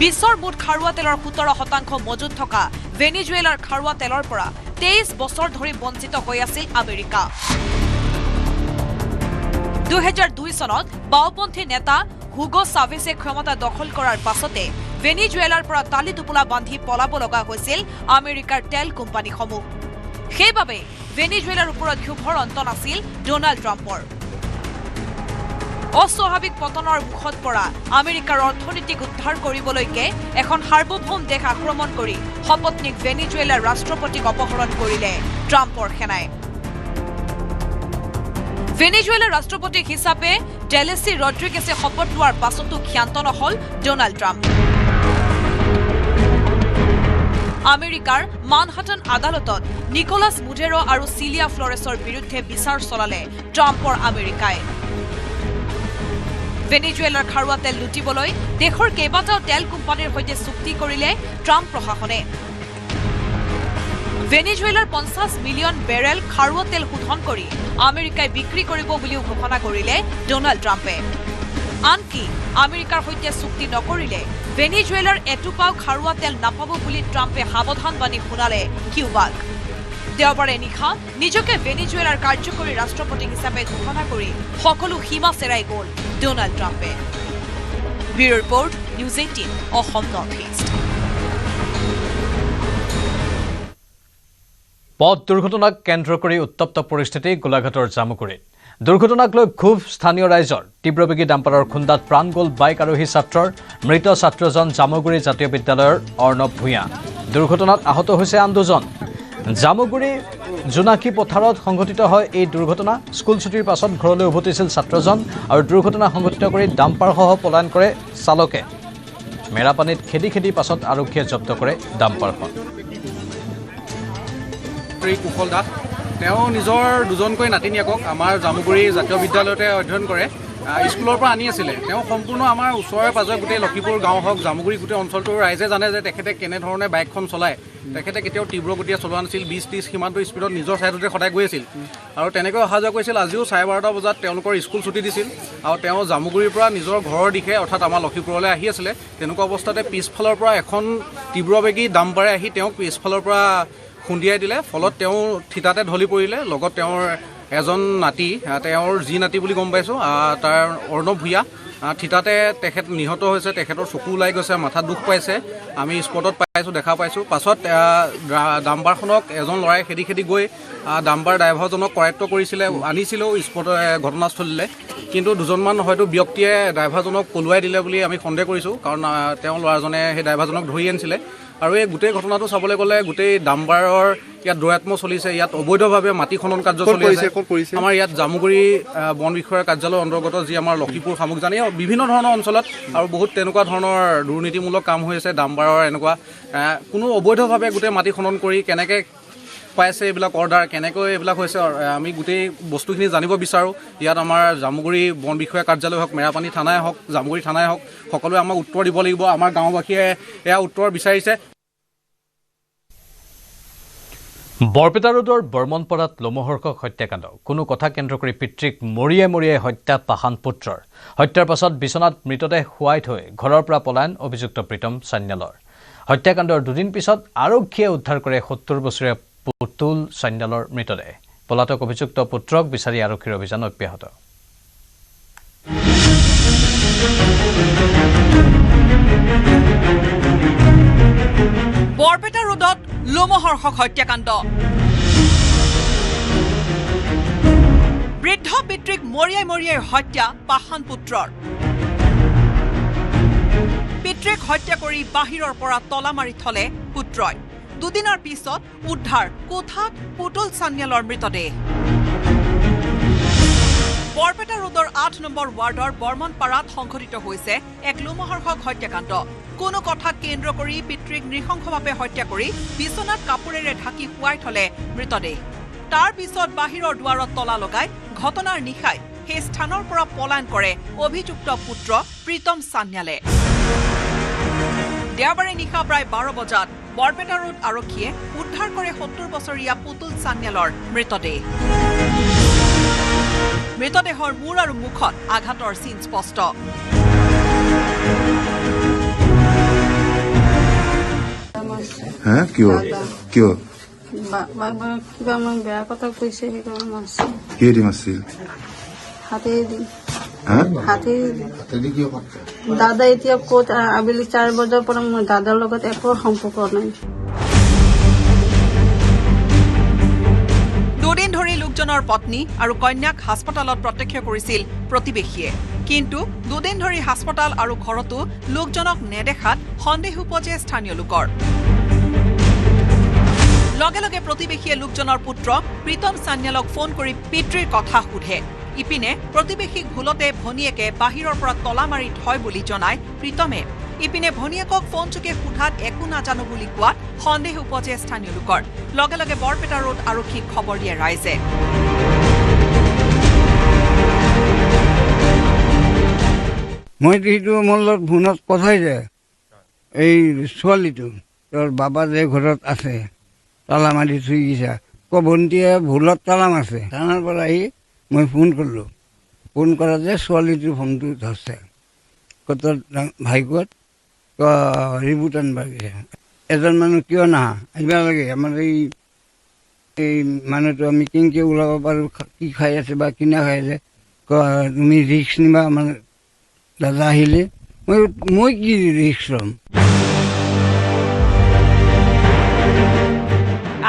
বিশ্বৰ মুঠ খাৰুৱা তেলৰ 17% মজুত থকা ভেনিজুৱেলাৰ খাৰুৱা তেলৰ পৰা 23 বছৰ ধৰি বঞ্চিত হৈ আছিল আমেৰিকা। 2002 চনত বাওঁপন্থী নেতা হুগো চাভেছে ক্ষমতা দখল কৰাৰ পাছতে ভেনিজুৱেলাৰ পৰা তালি টোপোলা বান্ধি পলাব লগা হৈছিল আমেৰিকাৰ তেল কোম্পানীসমূহ। সেইবাবে ভেনিজুৱেলাৰ ওপৰত ক্ষোভৰ অন্ত নাছিল ডোনাল্ড ট্ৰাম্পৰ। অস্বাভাৱিক পতনৰ মুখত পৰা আমেৰিকাৰ অৰ্থনীতিক উদ্ধাৰ কৰিবলৈকে এখন সাৰ্বভৌম দেশ আক্ৰমণ কৰি সপত্নীক ভেনিজুৱেলাৰ ৰাষ্ট্ৰপতিক অপহৰণ কৰিলে ট্ৰাম্পৰ সেনাই। ভেনিজুৱেলাৰ ৰাষ্ট্ৰপতি হিচাপে ডেলেচি ৰড্ৰিগেছে শপত লোৱাৰ পাছতো ক্ষান্ত নহল ডোনাল্ড ট্ৰাম্প। আমেৰিকাৰ মানহাটন আদালতত নিকোলাছ মুডেৰ আৰু চিলিয়া ফ্লৰেছৰ বিৰুদ্ধে বিচাৰ চলালে ট্ৰাম্পৰ আমেৰিকাই। ভেনিজুৱেলাৰ খাৰুৱা তেল লুটিবলৈ দেশৰ কেইবাটাও তেল কোম্পানীৰ সৈতে চুক্তি কৰিলে ট্ৰাম্প প্ৰশাসনে। ভেনিজুৱেলাৰ 50 মিলিয়ন বেৰেল খাৰুৱা তেল শোধন কৰি আমেৰিকাই বিক্ৰী কৰিব বুলিও ঘোষণা কৰিলে ডোনাল্ড ট্ৰাম্পে। আনকি আমেৰিকাৰ সৈতে চুক্তি নকৰিলে ভেনিজুৱেলাৰ এটোপাও খাৰুৱা তেল নাপাব বুলি ট্ৰাম্পে সাৱধানবাণী শুনালে কিউবাক। দেওবাৰে নিশা নিজকে ভেনিজুৱেলাৰ কাৰ্যকৰী ৰাষ্ট্ৰপতি হিচাপে ঘোষণা কৰি সকলো সীমা চেৰাই গ'ল ডোনাল্ড ট্ৰাম্পে। Bureau' report, News 18 Assam North east. পথ দুৰ্ঘটনাক কেন্দ্ৰ কৰি উত্তপ্ত পৰিস্থিতি গোলাঘাটৰ জামুগুৰিত। দুৰ্ঘটনাক লৈ ক্ষোভ স্থানীয় ৰাইজৰ। তীব্ৰবেগী ডাম্পাৰৰ খুন্দাত প্ৰাণ গ'ল বাইক আৰোহী ছাত্ৰৰ। মৃত ছাত্ৰজন জামুগুৰি জাতীয় বিদ্যালয়ৰ অৰ্ণৱ ভূঞা। দুৰ্ঘটনাত আহত হৈছে আন দুজন। জামুগুৰি জোনাকী পথাৰত সংঘটিত হয় এই দুৰ্ঘটনা। স্কুল ছুটিৰ পাছত ঘৰলৈ উভতিছিল ছাত্ৰজন আৰু দুৰ্ঘটনা সংঘটিত কৰি ডাম্পাৰসহ পলায়ন কৰে চালকে। মেৰাপানীত খেদি খেদি পাছত আৰক্ষীয়ে জব্দ কৰে ডাম্পাৰখন। কুশল দাস তেওঁ নিজৰ দুজনকৈ নাতিনীয়েকক আমাৰ জামুগুৰি জাতীয় বিদ্যালয়তে অধ্যয়ন কৰে। স্কুলৰ পৰা আনি আছিলে। তেওঁ সম্পূৰ্ণ আমাৰ ওচৰে পাজৰে গোটেই লক্ষীপুৰ গাঁও হওক জামুগুৰি গোটেই অঞ্চলটোৰ ৰাইজে জানে যে তেখেতে কেনেধৰণে বাইকখন চলায়। তেখেতে কেতিয়াও তীব্ৰ গতিয়ে চলোৱা নাছিল, 20-30 সিমানটো স্পীডত নিজৰ ছাইডতে সদায় গৈ আছিল আৰু তেনেকৈ অহা যোৱা কৰিছিল। আজিও 12:30 বজাত তেওঁলোকৰ স্কুল ছুটি দিছিল আৰু তেওঁ জামুগুৰিৰ পৰা নিজৰ ঘৰৰ দিশে অৰ্থাৎ আমাৰ লক্ষীপুৰলৈ আহি আছিলে। তেনেকুৱা অৱস্থাতে পিছফালৰ পৰা এখন তীব্ৰবেগী ডাম্পাৰে আহি তেওঁক পিছফালৰ পৰা খুন্দিয়াই দিলে, ফলত তেওঁ থিতাতে ঢলি পৰিলে। লগত তেওঁৰ এজন নাতি, তেওঁৰ যি নাতি বুলি গম পাইছোঁ, তাৰ অৰ্ণৱ ভূঞা, থিতাতে তেখেত নিহত হৈছে। তেখেতৰ চকু ওলাই গৈছে, মাথাত দুখ পাইছে, আমি স্পটত পাইছোঁ, দেখা পাইছোঁ। পাছত ডাম্পাৰখনক এজন ল'ৰাই খেদি গৈ ডাম্পাৰ ড্ৰাইভাৰজনক কৰায়ত্ব কৰিছিলে, আনিছিলেও স্পট ঘটনাস্থলীলৈ, কিন্তু দুজনমান হয়তো ব্যক্তিয়ে ড্ৰাইভাৰজনক পলুৱাই দিলে বুলি আমি সন্দেহ কৰিছোঁ, কাৰণ তেওঁ ল'ৰাজনে সেই ড্ৰাইভাৰজনক ধৰি আনিছিলে। আৰু এই গোটেই ঘটনাটো চাবলৈ গ'লে গোটেই ডাম্পাৰৰ ইয়াত দৌৰাত্ম চলিছে, ইয়াত অবৈধভাৱে মাটি খনন কাৰ্য চলি আছে। আমাৰ ইয়াত জামুগুৰি বন বিষয়াৰ কাৰ্যালয়ৰ অন্তৰ্গত যি আমাৰ লক্ষীপুৰ শামুকজানি বিভিন্ন ধৰণৰ অঞ্চলত আৰু বহুত তেনেকুৱা ধৰণৰ দুৰ্নীতিমূলক কাম হৈ আছে। ডাম্পাৰৰ এনেকুৱা কোনো অবৈধভাৱে গোটেই মাটি খনন কৰি কেনেকৈ পাইছে এইবিলাক অৰ্ডাৰ, কেনেকৈ এইবিলাক হৈছে, আমি গোটেই বস্তুখিনি জানিব বিচাৰোঁ। ইয়াত আমাৰ জামুগুৰি বন বিষয়া কাৰ্যালয় হওক, মেৰাপানী থানাই হওক, জামুগুৰি থানাই হওক, সকলোৱে আমাক উত্তৰ দিব লাগিব। আমাৰ গাঁওবাসীয়ে এয়া উত্তৰ বিচাৰিছে। বৰপেটা ৰোডৰ বৰ্মনপাৰাত লোমহৰ্ষক হত্যাকাণ্ড। কোনো কথা কেন্দ্ৰ কৰি পিতৃক মৰিয়াই হত্যা পাষাণ পুত্ৰৰ। হত্যাৰ পাছত বিচনাত মৃতদেহ শুৱাই থৈ ঘৰৰ পৰা পলায়ন অভিযুক্ত প্ৰীতম চান্যালৰ। হত্যাকাণ্ডৰ দুদিন পিছত আৰক্ষীয়ে উদ্ধাৰ কৰে 70 বছৰীয়া পুতুল চান্যালৰ মৃতদেহ। পলাতক অভিযুক্ত পুত্ৰক বিচাৰি আৰক্ষীৰ অভিযান অব্যাহত। বৰপেটা ৰোডত লোমহৰ্ষক হত্যাকাণ্ড। বৃদ্ধ পিতৃক মৰিয়াই হত্যা পাষাণ পুত্ৰৰ। পিতৃক হত্যা কৰি বাহিৰৰ পৰা তলা মাৰি থলে পুত্ৰই। দুদিনৰ পিছত উদ্ধাৰ কোঠাত পুতুল চান্যালৰ মৃতদেহ। বৰপেটা ৰোডৰ 8 নম্বৰ ৱাৰ্ডৰ বৰ্মনপাৰাত সংঘটিত হৈছে এক লোমহৰ্ষক হত্যাকাণ্ড। কোনো কথাক কেন্দ্ৰ কৰি পিতৃক নৃশংসভাৱে হত্যা কৰি বিচনাত কাপোৰেৰে ঢাকি শুৱাই থলে মৃতদেহ। তাৰ পিছত বাহিৰৰ দুৱাৰত তলা লগাই ঘটনাৰ নিশাই সেই স্থানৰ পৰা পলায়ন কৰে অভিযুক্ত পুত্ৰ প্ৰীতম চান্যালে। দেওবাৰে নিশা প্ৰায় 12 বজাত বৰপেটা ৰোড আৰক্ষীয়ে উদ্ধাৰ কৰে 70 বছৰীয়া পুতুল চান্যালৰ মৃতদেহ। মৃতদেহৰ মূৰ আৰু মুখত আঘাতৰ চিন স্পষ্ট। কিয় কিবা আমাক বেয়া কথা কৈছে, সেইকাৰণে মাৰছে। কিহেদি মাৰছিল? হাতেদি। দাদা এতিয়া ক'ত? আবেলি 4 বজাৰ পৰা মোৰ দাদাৰ লগত একো সম্পৰ্ক নাই। দুদিন ধৰি লোকজনৰ পত্নী আৰু কন্যাক হাস্পতালত প্ৰত্যক্ষ কৰিছিল প্ৰতিবেশীয়ে, কিন্তু দুদিন ধৰি হাস্পতাল আৰু ঘৰতো লোকজনক নেদেখাত সন্দেহ উপজে স্থানীয় লোকৰ। লগে লগে প্ৰতিবেশীয়ে লোকজনৰ পুত্ৰ প্ৰীতম চান্যালক ফোন কৰি পিতৃৰ কথা সোধে। ইপিনে প্ৰতিবেশীক ভুলতে ভনীয়েকে বাহিৰৰ পৰা তলা মাৰি থয় বুলি জনায় প্ৰীতমে। ইপিনে ভনীয়েকক ফোনযোগে সোধাত একো নাজানো বুলি কোৱাত সন্দেহ উপজে স্থানীয় লোকৰ। লগে লগে বৰপেটা ৰোড আৰক্ষীক খবৰ দিয়ে ৰাইজে। মই সেইটো মোৰ লগত ফোনত পঠাই যায়, এই ছোৱালীটো তোৰ বাবা যে ঘৰত আছে তালা মাৰি থৈ গৈছা, ভণ্টিয়ে ভুলত তালা মাৰছে। থানাৰ পৰা আহি মই ফোন কৰিলোঁ, ফোন কৰা যে ছোৱালীটোৰ ফোনটো ধৰছে, তোৰ ভাইকত ৰিবুট আনবা গৈছে। এজন মানুহ কিয় নাহা, আহিব লাগে। আমাৰ এই মানুহটো আমি কেনেকৈ ওলাব পাৰোঁ, কি খাই আছে বা কিনা খাই আছে, তুমি ৰিক্স নিবা। আমাৰ দাদা আহিলে মই কি ৰিক্স ল'ম।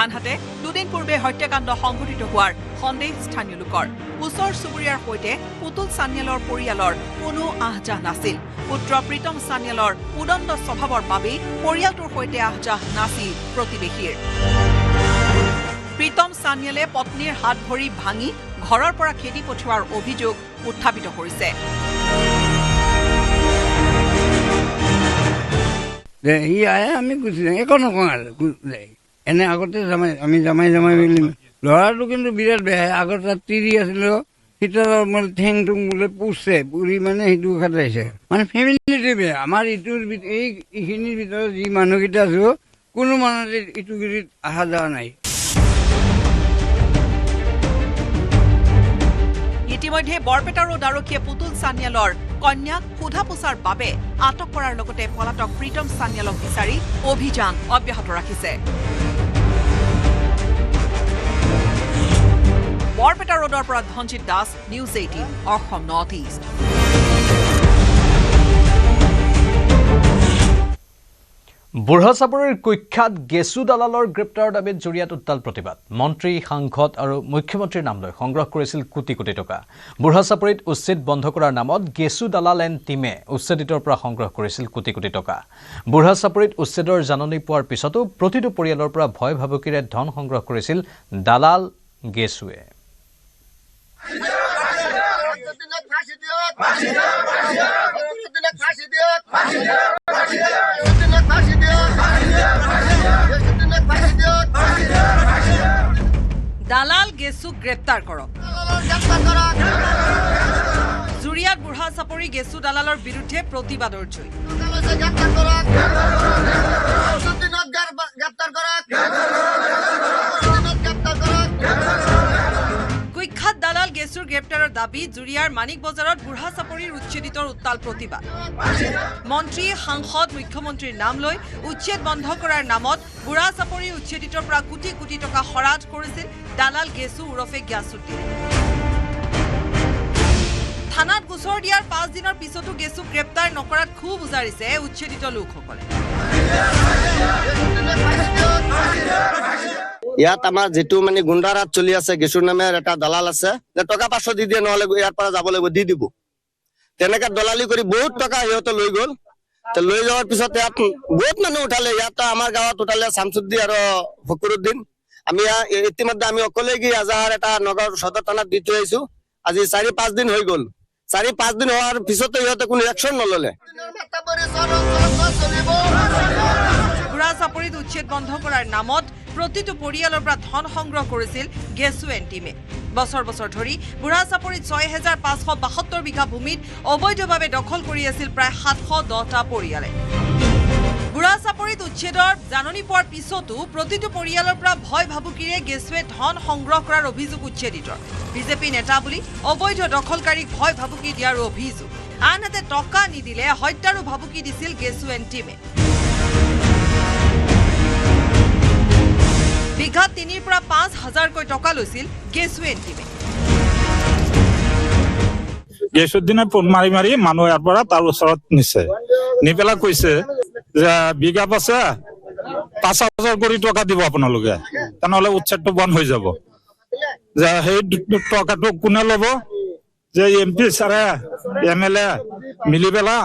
আনহাতে দুদিন পূৰ্বে হত্যাকাণ্ড সংঘটিত হোৱাৰ সন্দেহ স্থানীয় লোকৰ। ওচৰ চুবুৰীয়াৰ সৈতে পুতুল চান্যালৰ পৰিয়ালৰ কোনো আহযাহ নাছিল। পুত্ৰ প্ৰীতম চান্যালৰ উদণ্ড স্বভাৱৰ বাবেই পৰিয়ালটোৰ সৈতে আহযাহ নাছিল প্ৰতিবেশীৰ। প্ৰীতম চান্যালে পত্নীৰ হাত ভৰি ভাঙি ঘৰৰ পৰা খেদি পঠিওৱাৰ অভিযোগ উত্থাপিত কৰিছে। সি আহে আমি গুচি যাওঁ, একো নকওঁ আৰু এনে আগতে আমি জামাই বুলি। ল'ৰাটো কিন্তু বিৰাট বেয়া। আগত তাত তিৰি আছিলোঁ, ভিতৰৰ মানে ঠেং টুং বোলে পুৰিছে, পুৰি মানে সেইটো খাটাইছে। মানে ফেমিলিটো বেয়া। আমাৰ ইটোৰ এইখিনিৰ ভিতৰত যি মানুহকেইটা আছো কোনো মানুহ ইটো গিৰিত অহা যোৱা নাই। ইতিমধ্যে বৰপেটা ৰোড আৰক্ষীয়ে পুতুল চানিয়ালৰ কন্যাক সোধা পোছাৰ বাবে আটক কৰাৰ লগতে পলাতক প্ৰীতম চানিয়ালক বিচাৰি অভিযান অব্যাহত ৰাখিছে। বৰপেটা ৰোডৰ পৰা Dhanjit Das, News 18 Assam North East. বুঢ়াচাপৰিৰ কুখ্যাত গেছু দালালৰ গ্ৰেপ্তাৰৰ দাবীত জুৰিয়াত উত্তাল প্ৰতিবাদ। মন্ত্ৰী, সাংসদ আৰু মুখ্যমন্ত্ৰীৰ নাম লৈ সংগ্ৰহ কৰিছিল কোটি কোটি টকা। বুঢ়াচাপৰিত উচ্ছেদ বন্ধ কৰাৰ নামত গেছু দালাল এণ্ড টিমে উচ্ছেদিতৰ পৰা সংগ্ৰহ কৰিছিল কোটি কোটি টকা। বুঢ়াচাপৰিত উচ্ছেদৰ জাননী পোৱাৰ পিছতো প্ৰতিটো পৰিয়ালৰ পৰা ভয় ভাবুকিৰে ধন সংগ্ৰহ কৰিছিল দালাল গেছুৱে। দালাল গেছুক গ্ৰেপ্তাৰ কৰক। জুৰিয়াত বুঢ়াচাপৰি গেছু দালালৰ বিৰুদ্ধে প্ৰতিবাদৰ জয়। কুখ্যাত দালাল গেছুৰ গ্ৰেপ্তাৰৰ দাবী জুৰিয়াৰ মানিক বজাৰত বুঢ়াচাপৰিৰ উচ্ছেদিতৰ উত্তাল প্ৰতিবাদ। মন্ত্ৰী, সাংসদ, মুখ্যমন্ত্ৰীৰ নাম লৈ উচ্ছেদ বন্ধ কৰাৰ নামত বুঢ়াচাপৰিৰ উচ্ছেদিতৰ পৰা কোটি কোটি টকা হৰাজ কৰিছিল দালাল গেছু ওৰফে গ্যাছুদ্দিন। থানাত গোচৰ দিয়াৰ 5 দিনৰ পিছতো গেছুক গ্ৰেপ্তাৰ নকৰাত ক্ষোভ উজাৰিছে উচ্ছেদিত লোকসকলে। ইয়াত আমাৰ যেটো মানে গুণ্ডাৰাত চলি আছে, গেছুৰ নামে এটা দালাল আছে, যে টকা 500 দি দিয়ে, নহলে ইয়াৰ পৰা যাব লাগিব, দি দিব। তেনেকে দলালি কৰি বহুত টকা সিহঁতে লৈ গ'ল। লৈ যোৱাৰ পিছত ইয়াত বহুত মানুহ উঠালে। ইয়াত আমাৰ গাঁৱত উঠালে শামসুদ্দিন আৰু ফকৰুদ্দিন। আমি ইতিমধ্যে আমি অকলে গিয়ে এজাহাৰ এটা নগৰ সদৰ থানাত দি থৈ আহিছো। আজি 4-5 দিন হৈ গ'ল। 4-5 দিন হোৱাৰ পিছতো সিহঁতে কোনো একশ্যন নললে। বুঢ়াচাপৰিত উচ্ছেদ বন্ধ কৰাৰ নামত প্ৰতিটো পৰিয়ালৰ পৰা ধন সংগ্ৰহ কৰিছিল গেছু এণ্ড টিমে। বছৰ বছৰ ধৰি বুঢ়াচাপৰিত 6572 বিঘা ভূমিত অবৈধভাৱে দখল কৰি আছিল প্ৰায় 710টা পৰিয়ালে। বুঢ়াচাপৰিত উচ্ছেদৰ জাননী পোৱাৰ পিছতো প্ৰতিটো পৰিয়ালৰ পৰা ভয় ভাবুকিৰে গেছুৱে ধন সংগ্ৰহ কৰাৰ অভিযোগ উচ্ছেদিতৰ। বিজেপি নেতা বুলি অবৈধ দখলকাৰীক ভয় ভাবুকি দিয়াৰ অভিযোগ। আনহাতে টকা নিদিলে হত্যাৰো ভাবুকি দিছিল গেছু এণ্ড টিমে। বিঘা 3ৰ পৰা 5,000কৈ টকা লৈছিল গেছু এণ্ড টিমে। গেছুদ্দিনে ফোন মাৰি মাৰি মানুহ ইয়াৰ পৰা তাৰ ওচৰত নিছে, নি পেলাই কৈছে যে বিঘা পাছে 5,000 কোটি টকা দিব আপোনালোকে, তেনেহ'লে উচ্ছেদটো বন্ধ হৈ যাব। যে সেই টকাটো কোনে ল'ব? যে MP ছাৰে MLA মিলি পেলা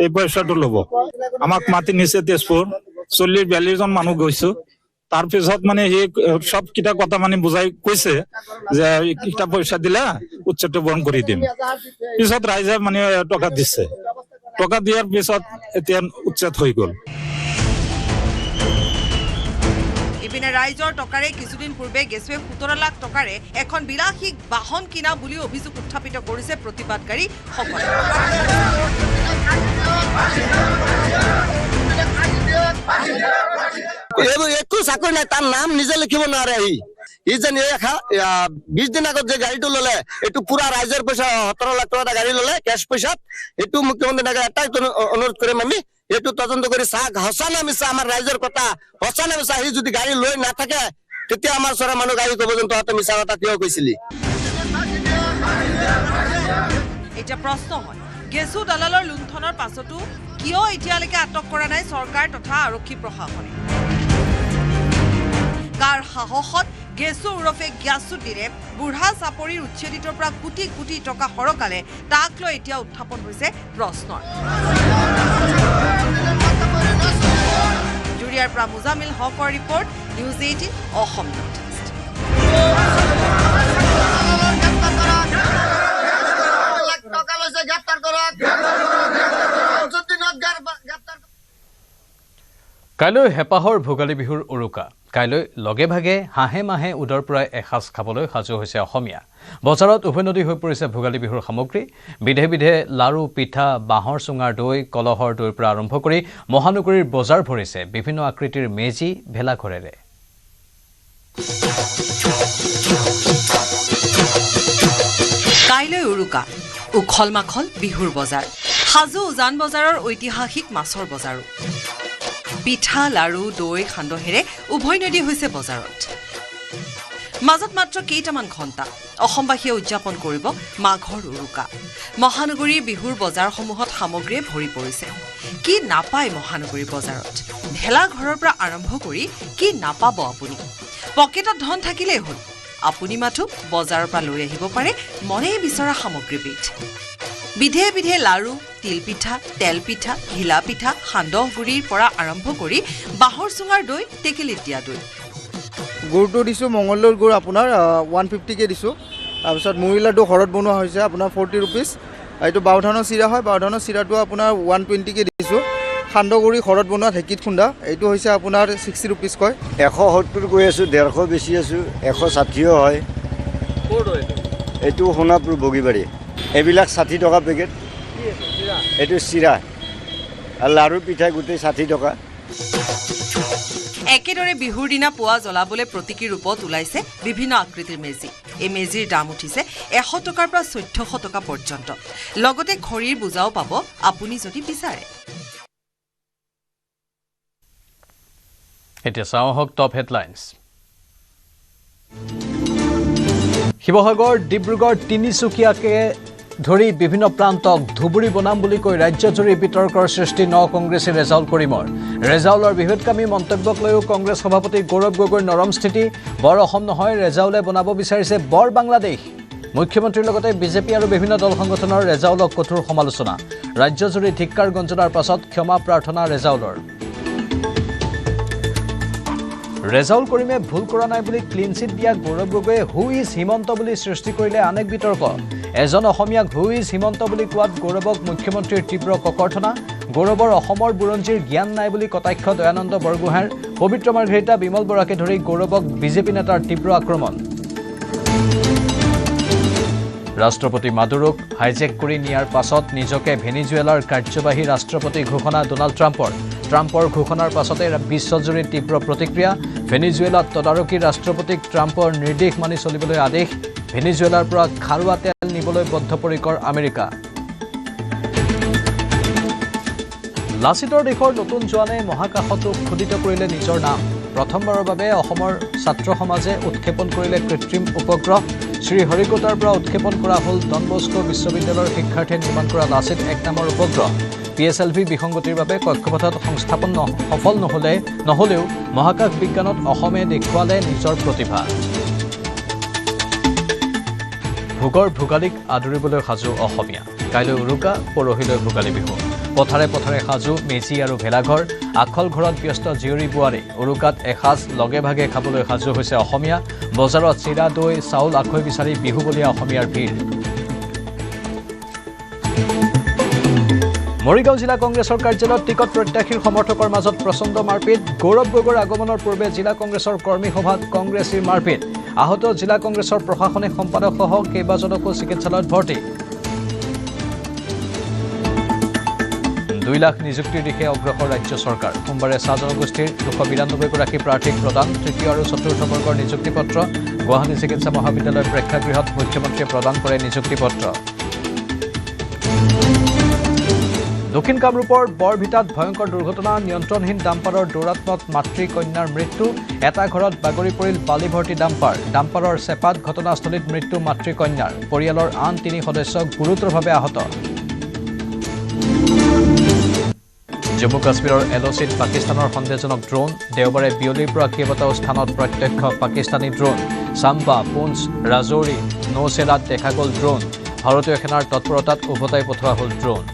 এই পইচাটো ল'ব। আমাক মাতি নিছে তেজপুৰ, 40-42 জন মানুহ গৈছো। তাৰ পিছত মানে সেই সব কিটা কথা মানে বুজাই কৈছে যে কিটা পইচা দিলে উচ্ছেদটো বন্ধ কৰি দিম। পিছত ৰাইজে মানে টকা দিছে। টকা দিয়াৰ পিছত এতিয়া উচ্ছেদ হৈ গ'ল। ইপিনে ৰাইজৰ টকাৰে কিছুদিন পূৰ্বে গেছুৱে 17 লাখ টকাৰে এখন বিলাসী বাহন কিনা বুলি অভিযোগ উত্থাপিত কৰিছে প্ৰতিবাদকাৰীসকলে। একো চাকৰি নাই, তাৰ নাম নিজে লিখিব নোৱাৰে। ই যেন 20 দিন আগত যে গাড়ীটো ললে, এইটো পুৰা ৰাইজৰ পইচা 17 লাখ টকা গাড়ী ললে কেছ পইচাত। এইটো মুখ্যমন্ত্ৰী এটাই অনুৰোধ কৰিম আমি, এইটো তদন্ত কৰি চাওক সঁচা নে মিছা, আমাৰ ৰাইজৰ কথা সঁচা নে মিছা। সি যদি গাড়ী লৈ নাথাকে তেতিয়া আমাৰ চৰা মানুহ গাড়ী ক'ব যেন তহঁতে মিছা কথা কিয় কৈছিলি। এতিয়া প্ৰশ্ন হয়, গেছু দালালৰ লুণ্ঠনৰ পাছতো কিয় এতিয়ালৈকে আটক কৰা নাই চৰকাৰ তথা আৰক্ষী প্ৰশাসনে? কাৰ সাহসত গেছু ওৰফে গ্যাছুদ্দিনে বুঢ়াচাপৰিৰ উচ্ছেদিতৰ পৰা কোটি কোটি টকা সৰকালে, তাক লৈ এতিয়া উত্থাপন হৈছে প্ৰশ্নৰ। জুৰিয়াৰ পৰা মুজামিল হকৰ report, News 18 Assam North east. কাইলৈ হেপাহৰ ভোগালী বিহুৰ উৰুকা কাইলৈ লগে ভাগে হাঁহে মাহে উদৰ পৰাই এসাঁজ খাবলৈ সাজু হৈছে অসমীয়া বজাৰত উভৈনদী হৈ পৰিছে ভোগালী বিহুৰ সামগ্ৰী বিধে বিধে লাৰু পিঠা বাঁহৰ চুঙাৰ দৈ কলহৰ দৈৰ পৰা আৰম্ভ কৰি মহানগৰীৰ বজাৰ ভৰিছে বিভিন্ন আকৃতিৰ মেজি ভেলাঘৰেৰে কাইলৈ উৰুকা উখল মাখল বিহুৰ বজাৰ সাজু উজান বজাৰৰ ঐতিহাসিক মাছৰ বজাৰো পিঠা লাৰু দৈ সান্দহেৰে উভৈনদী হৈছে বজাৰত মাজত মাত্ৰ কেইটামান ঘণ্টা অসমবাসীয়ে উদযাপন কৰিব মাঘৰ উৰুকা মহানগৰীৰ বিহুৰ বজাৰসমূহত সামগ্ৰীয়ে ভৰি পৰিছে কি নাপায় মহানগৰীৰ বজাৰত ভেলাঘৰৰ পৰা আৰম্ভ কৰি কি নাপাব আপুনি পকেটত ধন থাকিলেই হ'ল আপুনি মাথো বজাৰৰ পৰা লৈ আহিব পাৰে মনে বিচৰা সামগ্ৰীবিধ বিধে বিধে লাৰু তিলপিঠা তেলপিঠা ঘিলা পিঠা সান্দহগুৰিৰ পৰা আৰম্ভ কৰি বাঁহৰ চুঙাৰ দৈ টেকেলিত দিয়া দৈ গুড়টো দিছোঁ মঙলৰ গুড় আপোনাৰ 150কে দিছোঁ তাৰপিছত মুড়ি লাডু ঘৰত বনোৱা হৈছে আপোনাৰ 40 ৰুপিজ এইটো বাওধানৰ চিৰা হয় বাওধানৰ চিৰাটো আপোনাৰ 120কে দিছোঁ সান্দহগুৰি ঘৰত বনোৱা ঢেঁকীত খুন্দা এইটো হৈছে আপোনাৰ 60 ৰুপিজ কয় 170 কৈ আছোঁ 150 বেছি আছোঁ 160 হয় এইটো সোণাপুৰ বগীবাৰী এইবিলাক 60 টকা পেকেট এইটো চিৰা আৰু লাৰু পিঠা গোটেই 60 টকা একেদৰে বিহুৰ দিনা পোৱা জ্বলাবলৈ প্ৰতীকী ৰূপত ওলাইছে বিভিন্ন আকৃতিৰ মেজি এই মেজিৰ দাম উঠিছে 100 টকাৰ পৰা 1400 টকা পৰ্যন্ত লগতে খৰিৰ বোজাও পাব আপুনি যদি বিচাৰে এতিয়া চাওঁ হক টপ হেডলাইন্স শিৱসাগৰ ডিব্ৰুগড় তিনিচুকীয়াকে ধৰি বিভিন্ন প্ৰান্তক ধুবুৰী বনাম বুলি কৈ ৰাজ্যজুৰি বিতৰ্কৰ সৃষ্টি ন কংগ্ৰেছী ৰেজাউল কৰিমৰ ৰেজাউলৰ বিভেদকামী মন্তব্যক লৈও কংগ্ৰেছ সভাপতি গৌৰৱ গগৈৰ নৰম স্থিতি বৰ অসম নহয় ৰেজাউলে বনাব বিচাৰিছে বৰ বাংলাদেশ মুখ্যমন্ত্ৰীৰ লগতে বিজেপি আৰু বিভিন্ন দল সংগঠনৰ ৰেজাউলক কঠোৰ সমালোচনা ৰাজ্যজুৰি ধিক্কাৰ গঞ্জনাৰ পাছত ক্ষমা প্ৰাৰ্থনা ৰেজাউলৰ ৰেজাউল কৰিমে ভুল কৰা নাই বুলি ক্লিন চিট দিয়া গৌৰৱ গগৈয়ে হু ইজ হিমন্ত বুলি সৃষ্টি কৰিলে আনেক বিতৰ্ক এজন অসমীয়াক হু ইজ হিমন্ত বুলি কোৱাত গৌৰৱক মুখ্যমন্ত্ৰীৰ তীব্ৰ ককৰ্থনা গৌৰৱৰ অসমৰ বুৰঞ্জীৰ জ্ঞান নাই বুলি কটাক্ষ দয়ানন্দ বৰগোহাঁইৰ পবিত্ৰ মাৰ্ঘেৰিটা বিমল বৰাকে ধৰি গৌৰৱক বিজেপি নেতাৰ তীব্ৰ আক্ৰমণ ৰাষ্ট্ৰপতি মাদুৰোক হাইজেক কৰি নিয়াৰ পাছত নিজকে ভেনিজুৱেলাৰ কাৰ্যবাহী ৰাষ্ট্ৰপতি ঘোষণা ডোনাল্ড ট্ৰাম্পৰ ঘোষণাৰ পাছতে বিশ্বজুৰি তীব্ৰ প্ৰতিক্ৰিয়া ভেনিজুৱেলাত তদাৰকী ৰাষ্ট্ৰপতিক ট্ৰাম্পৰ নিৰ্দেশ মানি চলিবলৈ আদেশ ভেনিজুৱেলাৰ পৰা খাৰুৱা তেল নিবলৈ বদ্ধপৰিকৰ আমেৰিকা লাচিতৰ দেশৰ নতুন জোৱানে মহাকাশতো খোদিত কৰিলে নিজৰ নাম প্ৰথমবাৰৰ বাবে অসমৰ ছাত্ৰ সমাজে উৎক্ষেপণ কৰিলে কৃত্ৰিম উপগ্ৰহ শ্ৰীহৰিকোটাৰ পৰা উৎক্ষেপণ কৰা হ'ল ডন বস্কো বিশ্ববিদ্যালয়ৰ শিক্ষাৰ্থীয়ে নিৰ্মাণ কৰা লাচিত 1 নামৰ উপগ্ৰহ PSLV বিসংগতিৰ বাবে কক্ষপথত সংস্থাপন সফল নহলেও মহাকাশ বিজ্ঞানত অসমে দেখুৱালে নিজৰ প্ৰতিভা ভোগৰ ভোগালীক আদৰিবলৈ সাজু অসমীয়া কাইলৈ উৰুকা পৰহিলৈ ভোগালী বিহু পথাৰে পথাৰে সাজু মেজি আৰু ভেলাঘৰ আখল ঘৰত ব্যস্ত জীয়ৰী বোৱাৰী উৰুকাত এসাঁজ লগে ভাগে খাবলৈ সাজু হৈছে অসমীয়া বজাৰত চিৰা দৈ চাউল আখৈ বিচাৰি বিহুবলীয়া অসমীয়াৰ ভিৰ মৰিগাঁও জিলা কংগ্ৰেছৰ কাৰ্যালয়ত টিকট প্ৰত্যাশীৰ সমৰ্থকৰ মাজত প্ৰচণ্ড মাৰপিট গৌৰৱ গগৈৰ আগমনৰ পূৰ্বে জিলা কংগ্ৰেছৰ কৰ্মী সভাত কংগ্ৰেছীৰ মাৰপিট আহত জিলা কংগ্ৰেছৰ প্ৰশাসনিক সম্পাদকসহ কেইবাজনকো চিকিৎসালয়ত ভৰ্তি 2 লাখ নিযুক্তিৰ দিশে অগ্ৰসৰ ৰাজ্য চৰকাৰ সোমবাৰে চাহ জনগোষ্ঠীৰ 292 গৰাকী প্ৰাৰ্থীক প্ৰদান তৃতীয় আৰু চতুৰ্থ বৰ্গৰ নিযুক্তি পত্ৰ গুৱাহাটী চিকিৎসা মহাবিদ্যালয়ৰ প্ৰেক্ষাগৃহত মুখ্যমন্ত্ৰীয়ে প্ৰদান কৰে নিযুক্তি পত্ৰ দক্ষিণ কামৰূপৰ বৰভিটাত ভয়ংকৰ দুৰ্ঘটনা নিয়ন্ত্ৰণহীন ডাম্পাৰৰ দৌৰাত্মত মাতৃ কন্যাৰ মৃত্যু এটা ঘৰত বাগৰি পৰিল বালি ভৰ্তি ডাম্পাৰৰ চেপাত ঘটনাস্থলীত মৃত্যু মাতৃ কন্যাৰ পৰিয়ালৰ আন 3 সদস্য গুৰুতৰভাৱে আহত জম্মু কাশ্মীৰৰ LOCত পাকিস্তানৰ সন্দেহজনক ড্ৰোন দেওবাৰে বিয়লিৰ পৰা কেইবাটাও স্থানত প্ৰত্যক্ষ পাকিস্তানী ড্ৰোন চাম্বা পুঞ্চ ৰাজৌৰি নৌচেৰাত দেখা গ'ল ড্ৰোন ভাৰতীয় সেনাৰ তৎপৰতাত উভতাই পঠোৱা হ'ল ড্ৰোন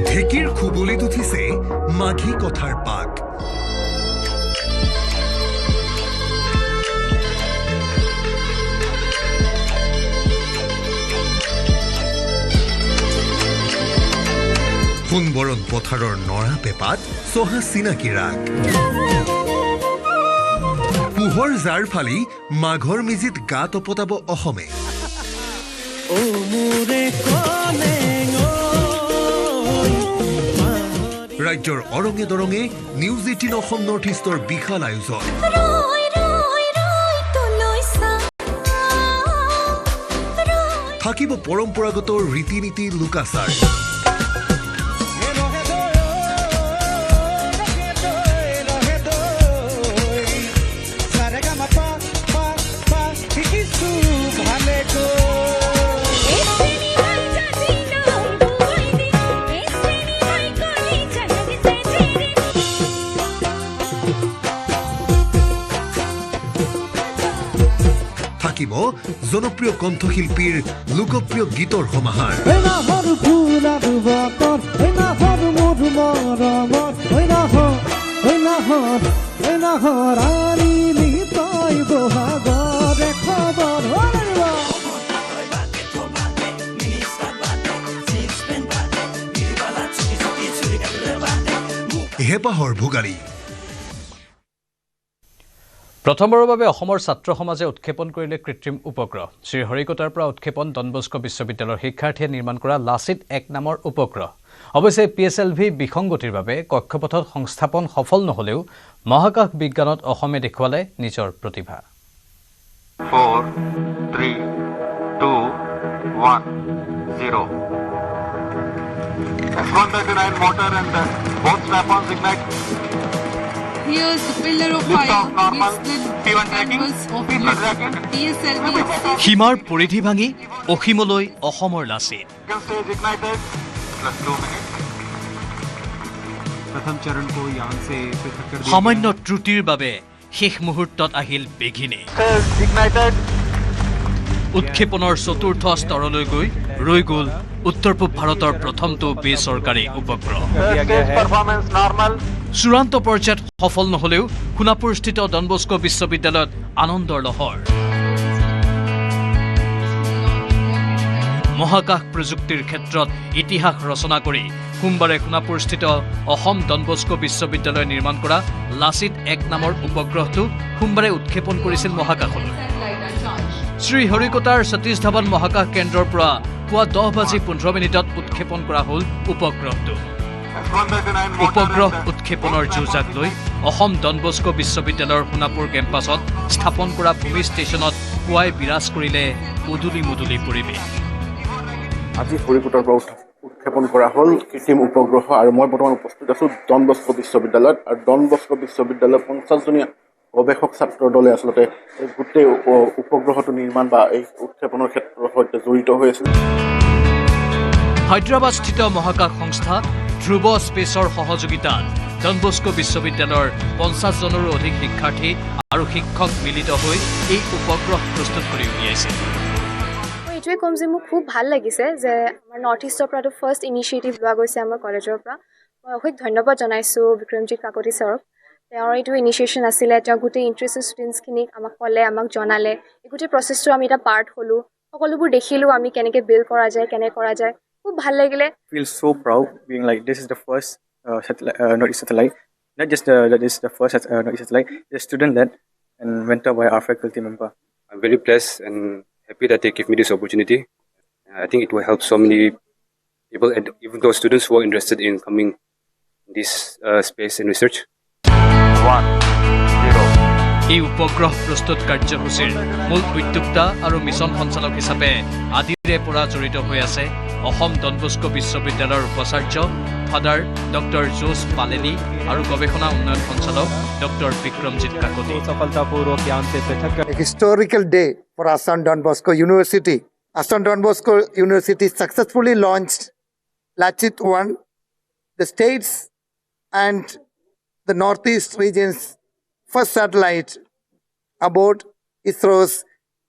ঢেঁকীৰ খুবলিত উঠিছে মাঘী কথাৰ পাক সোণবৰণ পথাৰৰ নৰা পেপাত চহা চিনাকি ৰাগ পোহৰ জাৰ ফালি মাঘৰ মেজিত গা তপতাব অসমে ৰাজ্যৰ অৰঙে দৰঙে নিউজ 18 অসম নৰ্থ ইষ্টৰ বিশাল আয়োজন থাকিব পৰম্পৰাগত ৰীতি নীতি লোকাচাৰ থাকিব জনপ্ৰিয় কণ্ঠশিল্পীৰ লোকপ্ৰিয় গীতৰ সমাহাৰ হেঁপাহৰ ভোগালী প্ৰথমবাৰৰ বাবে অসমৰ ছাত্ৰ সমাজে উৎক্ষেপন কৰিলে কৃত্ৰিম উপগ্ৰহ শ্ৰীহৰিকোটাৰ পৰা উৎক্ষেপন ডন বস্কো বিশ্ববিদ্যালয়ৰ শিক্ষাৰ্থীয়ে নিৰ্মাণ কৰা লাচিত 1 নামৰ উপগ্ৰহ অৱশ্যে PSLV বিসংগতিৰ বাবে কক্ষপথত সংস্থাপন সফল নহলেও মহাকাশ বিজ্ঞানত অসমে দেখুৱালে নিজৰ প্ৰতিভা 4 3 2 1 0 F139 motor and both strap-ons ignite. Here's the pillar of fire. PSLV. সীমাৰ পৰিধি ভাঙি অসীমলৈ অসমৰ Lachit Stage ignited. Plus 2 minutes. प्रथम चरण को यान से पृथक कर दिया সামান্য ত্ৰুটিৰ বাবে শেষ মুহূৰ্তত আহিল বিঘিনি Stage ignited. উৎক্ষেপনৰ চতুৰ্থ স্তৰলৈ গৈ ৰৈ গ'ল উত্তৰ পূব ভাৰতৰ প্ৰথমটো বেচৰকাৰী উপগ্ৰহ Stage performance normal. চূড়ান্ত পৰ্যায়ত সফল নহলেও সোণাপুৰস্থিত ডন বস্কো বিশ্ববিদ্যালয়ত আনন্দৰ লহৰ মহাকাশ প্ৰযুক্তিৰ ক্ষেত্ৰত ইতিহাস ৰচনা কৰি সোমবাৰে সোণাপুৰস্থিত অসম ডন বস্কো বিশ্ববিদ্যালয়ে নিৰ্মাণ কৰা লাচিত 1 নামৰ উপগ্ৰহটো সোমবাৰে উৎক্ষেপন কৰিছিল মহাকাশলৈ শ্ৰীহৰিকোটাৰ সতীশ ধাৱন মহাকাশ কেন্দ্ৰৰ পৰা পুৱা 10:15 উৎক্ষেপন কৰা হ'ল উপগ্ৰহটো উপগ্ৰহ উৎক্ষেপনৰ যুঁজাক লৈ অসম ডন বস্কো বিশ্ববিদ্যালয়ৰ সোণাপুৰ কেম্পাছত স্থাপন কৰা ভূমি ষ্টেচনত পুৱাই বিৰাজ কৰিলে উদুলি মুদুলি পৰিৱেশ আজি হৰিকোটাৰ পৰা উৎক্ষেপন কৰা হ'ল কৃত্ৰিম উপগ্ৰহ আৰু মই বৰ্তমান উপস্থিত আছোঁ ডন বস্কো বিশ্ববিদ্যালয়ত আৰু ডন বস্কো বিশ্ববিদ্যালয়ৰ 50জনীয়া গৱেষক ছাত্ৰৰ দলে আচলতে এই গোটেই উপগ্ৰহটো নিৰ্মাণ বা এই উৎক্ষেপনৰ ক্ষেত্ৰৰ সৈতে জড়িত হৈ আছিল হায়দৰাবাদস্থিত মহাকাশ সংস্থা ধ্ৰুৱ স্পেচৰ সহযোগিতাত ডন বস্কো বিশ্ববিদ্যালয়ৰ 50জনৰো অধিক শিক্ষাৰ্থী আৰু শিক্ষক মিলিত হৈ এই উপগ্ৰহ প্ৰস্তুত কৰি উলিয়াইছে এইটোৱে কম যে মোক খুব ভাল লাগিছে যে আমাৰ নৰ্থ ইষ্টৰ পৰাটো ফাৰ্ষ্ট ইনিচিয়েটিভ লোৱা গৈছে আমাৰ কলেজৰ পৰা মই অশেষ ধন্যবাদ জনাইছোঁ বিক্ৰমজিৎ কাকতি ছাৰক তেওঁৰ এইটো ইনিচিয়েশ্যন আছিলে তেওঁ গোটেই ইণ্টাৰেষ্টেড ষ্টুডেণ্টছখিনিক আমাক ক'লে আমাক জনালে এই গোটেই প্ৰচেছটো আমি এটা পাৰ্ট হ'লোঁ সকলোবোৰ দেখিলোঁ আমি কেনেকৈ বিল্ড কৰা যায় কেনেকৈ কৰা যায় খুব ভাল লাগিলে feel so proud being like this is the first Northeast satellite not just that is the first Northeast satellite it's student led and mentored by our faculty member I'm very blessed and happy that they give me this opportunity I think it will help so many people and even those students who are interested in coming in this space and research 1 0 এই উপগ্ৰহ প্ৰস্তুত কাৰ্যসূচীৰ মূল উদ্যোক্তা আৰু mission সঞ্চালক হিচাপে আদিৰে পৰা জড়িত হৈ আছে অসম ডন বস্কো বিশ্ববিদ্যালয়ৰ উপাচাৰ্য ফাদাৰ ডক্টৰ জোছ পালেলি আৰু গৱেষণা উন্নয়ন সঞ্চালক ডক্টৰ বিক্ৰমজিৎ কাকতি सफलतापूर्वक यान से पृथक कर historical day for Assam Don Bosco University. Assam Don Bosco University successfully launched Lachit 1, the states and the Northeast region's first satellite aboard ISRO's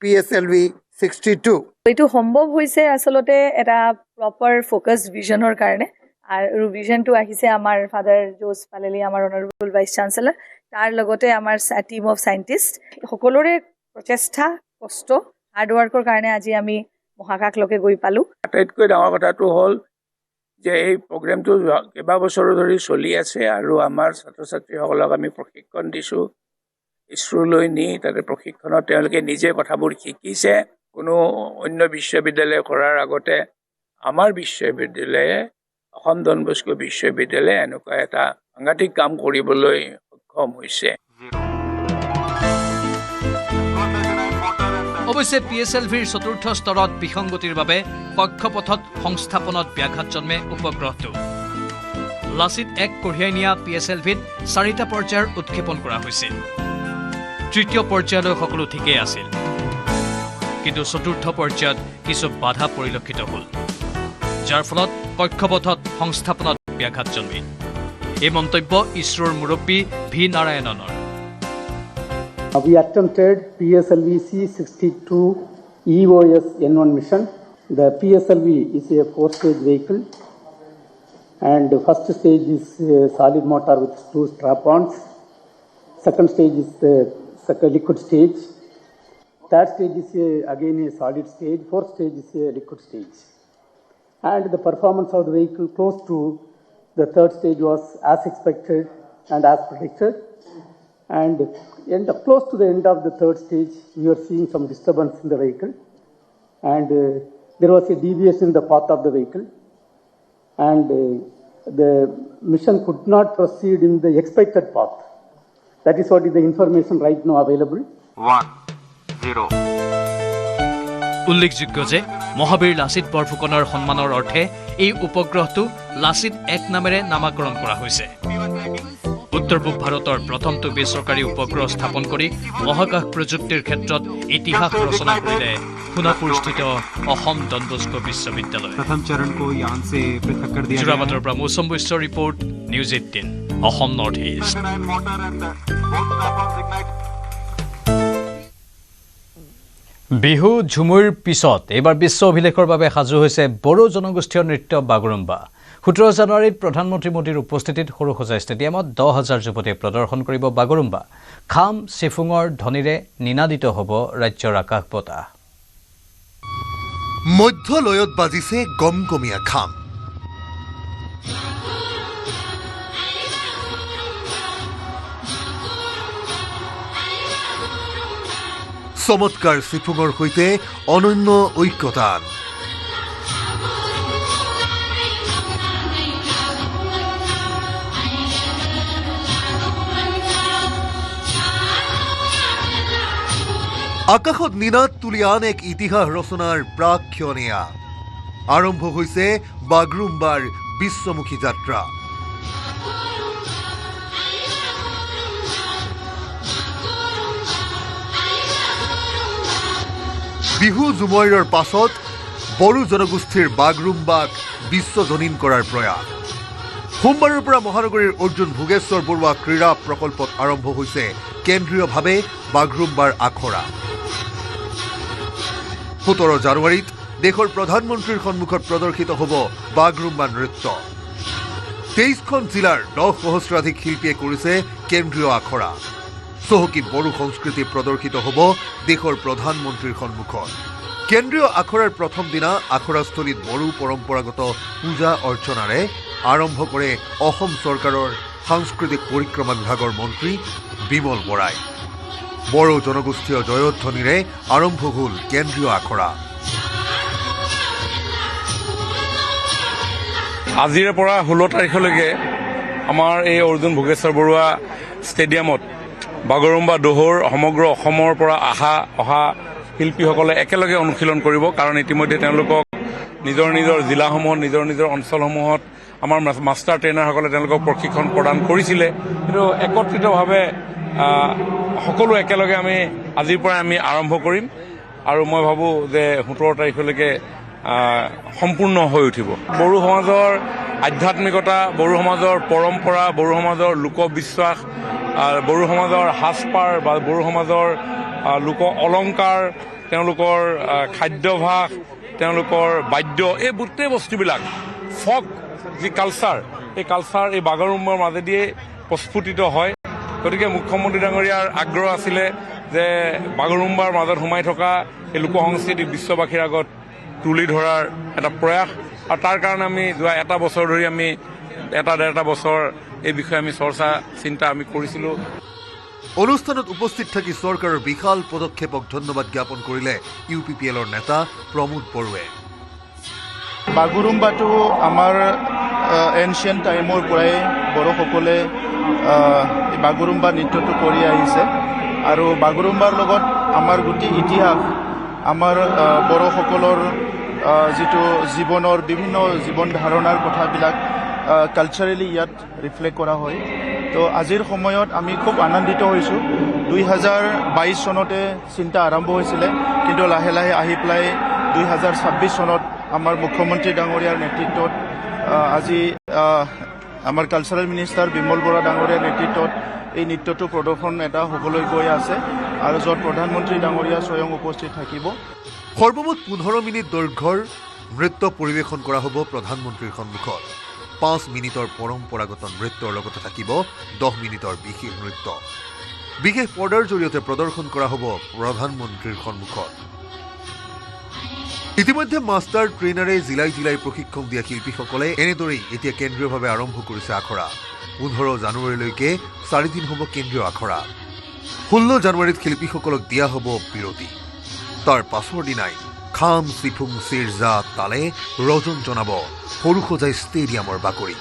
PSLV 62. এইটো সম্ভৱ হৈছে আসলতে এটা প্ৰপাৰ ফোকাস ভিজনৰ কাৰণে আৰু ভিজনটো আহিছে আমাৰ ফাদাৰ জোছ পালেলি আমাৰ অনাৰেবল ভাইচ চান্সেলৰ তাৰ লগতে আমাৰ টিম অফ সাইন্টিষ্ট সকলোৰে প্ৰচেষ্টা কষ্ট হাৰ্ড ৱৰ্কৰ কাৰণে আজি আমি মহাকাশলৈকে গৈ পালোঁ আটাইতকৈ ডাঙৰ কথাটো হ'ল যে এই প্ৰগ্ৰেমটো কেইবাবছৰো ধৰি চলি আছে আৰু আমাৰ ছাত্ৰ ছাত্ৰীসকলক আমি প্ৰশিক্ষণ দিছোঁ ইছৰোলৈ নি তাতে প্ৰশিক্ষণত তেওঁলোকে নিজে কথাবোৰ শিকিছে কোনো অন্য বিশ্ববিদ্যালয় কৰাৰ আগতে আমাৰ বিশ্ববিদ্যালয়ে অসম ডন বস্কো বিশ্ববিদ্যালয়ে এনেকুৱা এটা সাংঘাতিক কাম কৰিবলৈ সক্ষম হৈছে অৱশ্যে PSLVৰ চতুৰ্থ স্তৰত বিসংগতিৰ বাবে কক্ষপথত সংস্থাপনত ব্যাঘাত জন্মে উপগ্ৰহটো লাচিত 1 কঢ়িয়াই নিয়া PSLVত 4টা পৰ্যায়ৰ উৎক্ষেপণ কৰা হৈছিল তৃতীয় পৰ্যায়লৈ সকলো ঠিকেই আছিল কিন্তু চতুৰ্থ পৰ্যায়ত কিছু বাধা পৰিলক্ষিত হ'ল যাৰ ফলত কক্ষপথত সংস্থাপনত ব্যাঘাত জন্মিল এই মন্তব্য ইছৰোৰ মুৰব্বী V নাৰায়ণনৰ We attempted PSLV C62 EOS N1 mission. The PSLV is a 4-stage vehicle and the first stage is a solid motor with 2 strap-ons. Second stage is the liquid stage. Third stage is again a solid stage. Fourth stage is a liquid stage. And the performance of the vehicle close to the third stage was as expected and as predicted. And close to the end of the third stage, we were seeing some disturbance in the vehicle. And there was a deviation in the path of the vehicle. And the mission could not proceed in the expected path. That is what is the information right now available. 1-0. উল্লেখযোগ্য যে মহাবীৰ লাচিত বৰফুকনৰ সন্মানৰ অৰ্থে এই উপগ্ৰহটো লাচিত 1 নামেৰে নামাকৰণ কৰা হৈছে উত্তৰ পূব ভাৰতৰ প্ৰথমটো বেচৰকাৰী উপগ্ৰহ স্থাপন কৰি মহাকাশ প্ৰযুক্তিৰ ক্ষেত্ৰত ইতিহাস ৰচনা কৰিলে সোণাপুৰস্থিত অসম ডন বস্কো বিশ্ববিদ্যালয় प्रथम चरण को यान से पृथक कर दिया যোৰাবাটৰ পৰা মৌচম বৈশ্যৰ report News 18 Assam North east Bihu Jhumur পিছত এইবাৰ বিশ্ব অভিলেখৰ বাবে সাজু হৈছে বড়ো জনগোষ্ঠীয় নৃত্য বাগৰুম্বা 17 জানুৱাৰীত প্ৰধানমন্ত্ৰী মোদীৰ উপস্থিতিত সৰুসজা ষ্টেডিয়ামত 10,000 যুৱতীয়ে প্ৰদৰ্শন কৰিব বাগৰুম্বা খাম চিফুঙৰ ধ্বনিৰে নিনাদিত হ'ব ৰাজ্যৰ আকাশ বতাহ মধ্যলয়ত বাজিছে গমগমীয়া খাম চমৎকাৰ চিফুঙৰ সৈতে অনন্য ঐক্যতা আকাশত নিনাদ তুলি আন এক ইতিহাস ৰচনাৰ প্ৰাক্ষণীয়া আৰম্ভ হৈছে বাগৰুম্বাৰ বিশ্বমুখী যাত্ৰা বিহু জুমৈৰৰ পাছত বড়ো জনগোষ্ঠীৰ বাগৰুম্বাক বিশ্বজনীন কৰাৰ প্ৰয়াস সোমবাৰৰ পৰা মহানগৰীৰ অৰ্জুন ভোগেশ্বৰ বৰুৱা ক্ৰীড়া প্ৰকল্পত আৰম্ভ হৈছে কেন্দ্ৰীয়ভাৱে বাগৰুম্বাৰ আখৰা 17 জানুৱাৰীত দেশৰ প্ৰধানমন্ত্ৰীৰ সন্মুখত প্ৰদৰ্শিত হ'ব বাগৰুম্বা নৃত্য 23খন জিলাৰ 10 সহস্ৰাধিক শিল্পীয়ে কৰিছে কেন্দ্ৰীয় আখৰা চহকী বড়ো সংস্কৃতি প্ৰদৰ্শিত হ'ব দেশৰ প্ৰধানমন্ত্ৰীৰ সন্মুখত কেন্দ্ৰীয় আখৰাৰ প্ৰথম দিনা আখৰাস্থলীত বড়ো পৰম্পৰাগত পূজা অৰ্চনাৰে আৰম্ভ কৰে অসম চৰকাৰৰ সাংস্কৃতিক পৰিক্ৰমা বিভাগৰ মন্ত্ৰী বিমল বৰাই বড়ো জনগোষ্ঠীয় জয়ধ্বনিৰে আৰম্ভ হ'ল কেন্দ্ৰীয় আখৰা আজিৰে পৰা 16 তাৰিখলৈকে আমাৰ এই অৰ্জুন ভোগেশ্বৰ বৰুৱা ষ্টেডিয়ামত বাগৰুম্বা দোহৰ সমগ্ৰ অসমৰ পৰা অহা শিল্পীসকলে একেলগে অনুশীলন কৰিব কাৰণ ইতিমধ্যে তেওঁলোকক নিজৰ নিজৰ জিলাসমূহত নিজৰ নিজৰ অঞ্চলসমূহত আমাৰ মাষ্টাৰ ট্ৰেইনাৰসকলে তেওঁলোকক প্ৰশিক্ষণ প্ৰদান কৰিছিলে কিন্তু একত্ৰিতভাৱে সকলো একেলগে আমি আজিৰ পৰা আমি আৰম্ভ কৰিম আৰু মই ভাবোঁ যে 17 তাৰিখলৈকে সম্পূৰ্ণ হৈ উঠিব বড়ো সমাজৰ আধ্যাত্মিকতা বড়ো সমাজৰ পৰম্পৰা বড়ো সমাজৰ লোকবিশ্বাস বড়ো সমাজৰ সাজপাৰ বা বড়ো সমাজৰ লোক অলংকাৰ তেওঁলোকৰ খাদ্যভাস তেওঁলোকৰ বাদ্য এই গোটেই বস্তুবিলাক ফক যি কালচাৰ এই বাগৰুম্বাৰ মাজেদিয়ে প্ৰস্ফুটিত হয় গতিকে মুখ্যমন্ত্ৰী ডাঙৰীয়াৰ আগ্ৰহ আছিলে যে বাগৰুম্বাৰ মাজত সোমাই থকা এই লোক সংস্কৃতি বিশ্ববাসীৰ আগত তুলি ধৰাৰ এটা প্ৰয়াস আৰু তাৰ কাৰণে আমি যোৱা এটা বছৰ ধৰি আমি ডেৰটা বছৰ এই বিষয়ে আমি চিন্তা আমি কৰিছিলোঁ। অনুষ্ঠানত উপস্থিত থাকি চৰকাৰৰ বিশাল পদক্ষেপক ধন্যবাদ জ্ঞাপন কৰিলে UPPLৰ নেতা প্ৰমোদ বড়োৱে। বাগুৰুম্বাটো আমাৰ এনচিয়েণ্ট টাইমৰ পৰাই বড়োসকলে বাগুৰুম্বা নৃত্যটো কৰি আহিছে আৰু বাগুৰুম্বাৰ লগত আমাৰ গোটেই ইতিহাস, আমাৰ বড়োসকলৰ যিটো জীৱনৰ বিভিন্ন জীৱন ধাৰণাৰ কথাবিলাক কালচাৰেলি ইয়াত ৰিফ্লেক্ট কৰা হয়। তো আজিৰ সময়ত আমি খুব আনন্দিত হৈছোঁ। 2022 চনতে চিন্তা আৰম্ভ হৈছিলে, কিন্তু লাহে লাহে আহি পেলাই 2026 চনত আমাৰ মুখ্যমন্ত্ৰী ডাঙৰীয়াৰ নেতৃত্বত আজি আমাৰ কালচাৰেল মিনিষ্টাৰ বিমল বৰা ডাঙৰীয়াৰ নেতৃত্বত এই নৃত্যটো প্ৰদৰ্শন এটা হ'বলৈ গৈ আছে আৰু য'ত প্ৰধানমন্ত্ৰী ডাঙৰীয়া স্বয়ং উপস্থিত থাকিব। সৰ্বমুঠ 15 মিনিট দৈৰ্ঘ্যৰ নৃত্য পৰিৱেশন কৰা হ'ব প্ৰধানমন্ত্ৰীৰ সন্মুখত। 5 মিনিটৰ পৰম্পৰাগত নৃত্যৰ লগতে থাকিব 10 মিনিটৰ বিশেষ নৃত্য। বিশেষ পৰ্দাৰ জৰিয়তে প্ৰদৰ্শন কৰা হ'ব প্ৰধানমন্ত্ৰীৰ সন্মুখত। ইতিমধ্যে মাষ্টাৰ ট্ৰেইনাৰে জিলাই জিলাই প্ৰশিক্ষণ দিয়া শিল্পীসকলে এনেদৰেই এতিয়া কেন্দ্ৰীয়ভাৱে আৰম্ভ কৰিছে আখৰা। 15 জানুৱাৰীলৈকে 4 দিন হ'ব কেন্দ্ৰীয় আখৰা। 16 জানুৱাৰীত শিল্পীসকলক দিয়া হ'ব বিৰতি। তাৰ পাছৰ দিনাই খাম চিফুং চিৰজা তালে ৰজন জনাব সৰুসজাই ষ্টেডিয়ামৰ বাকৰি।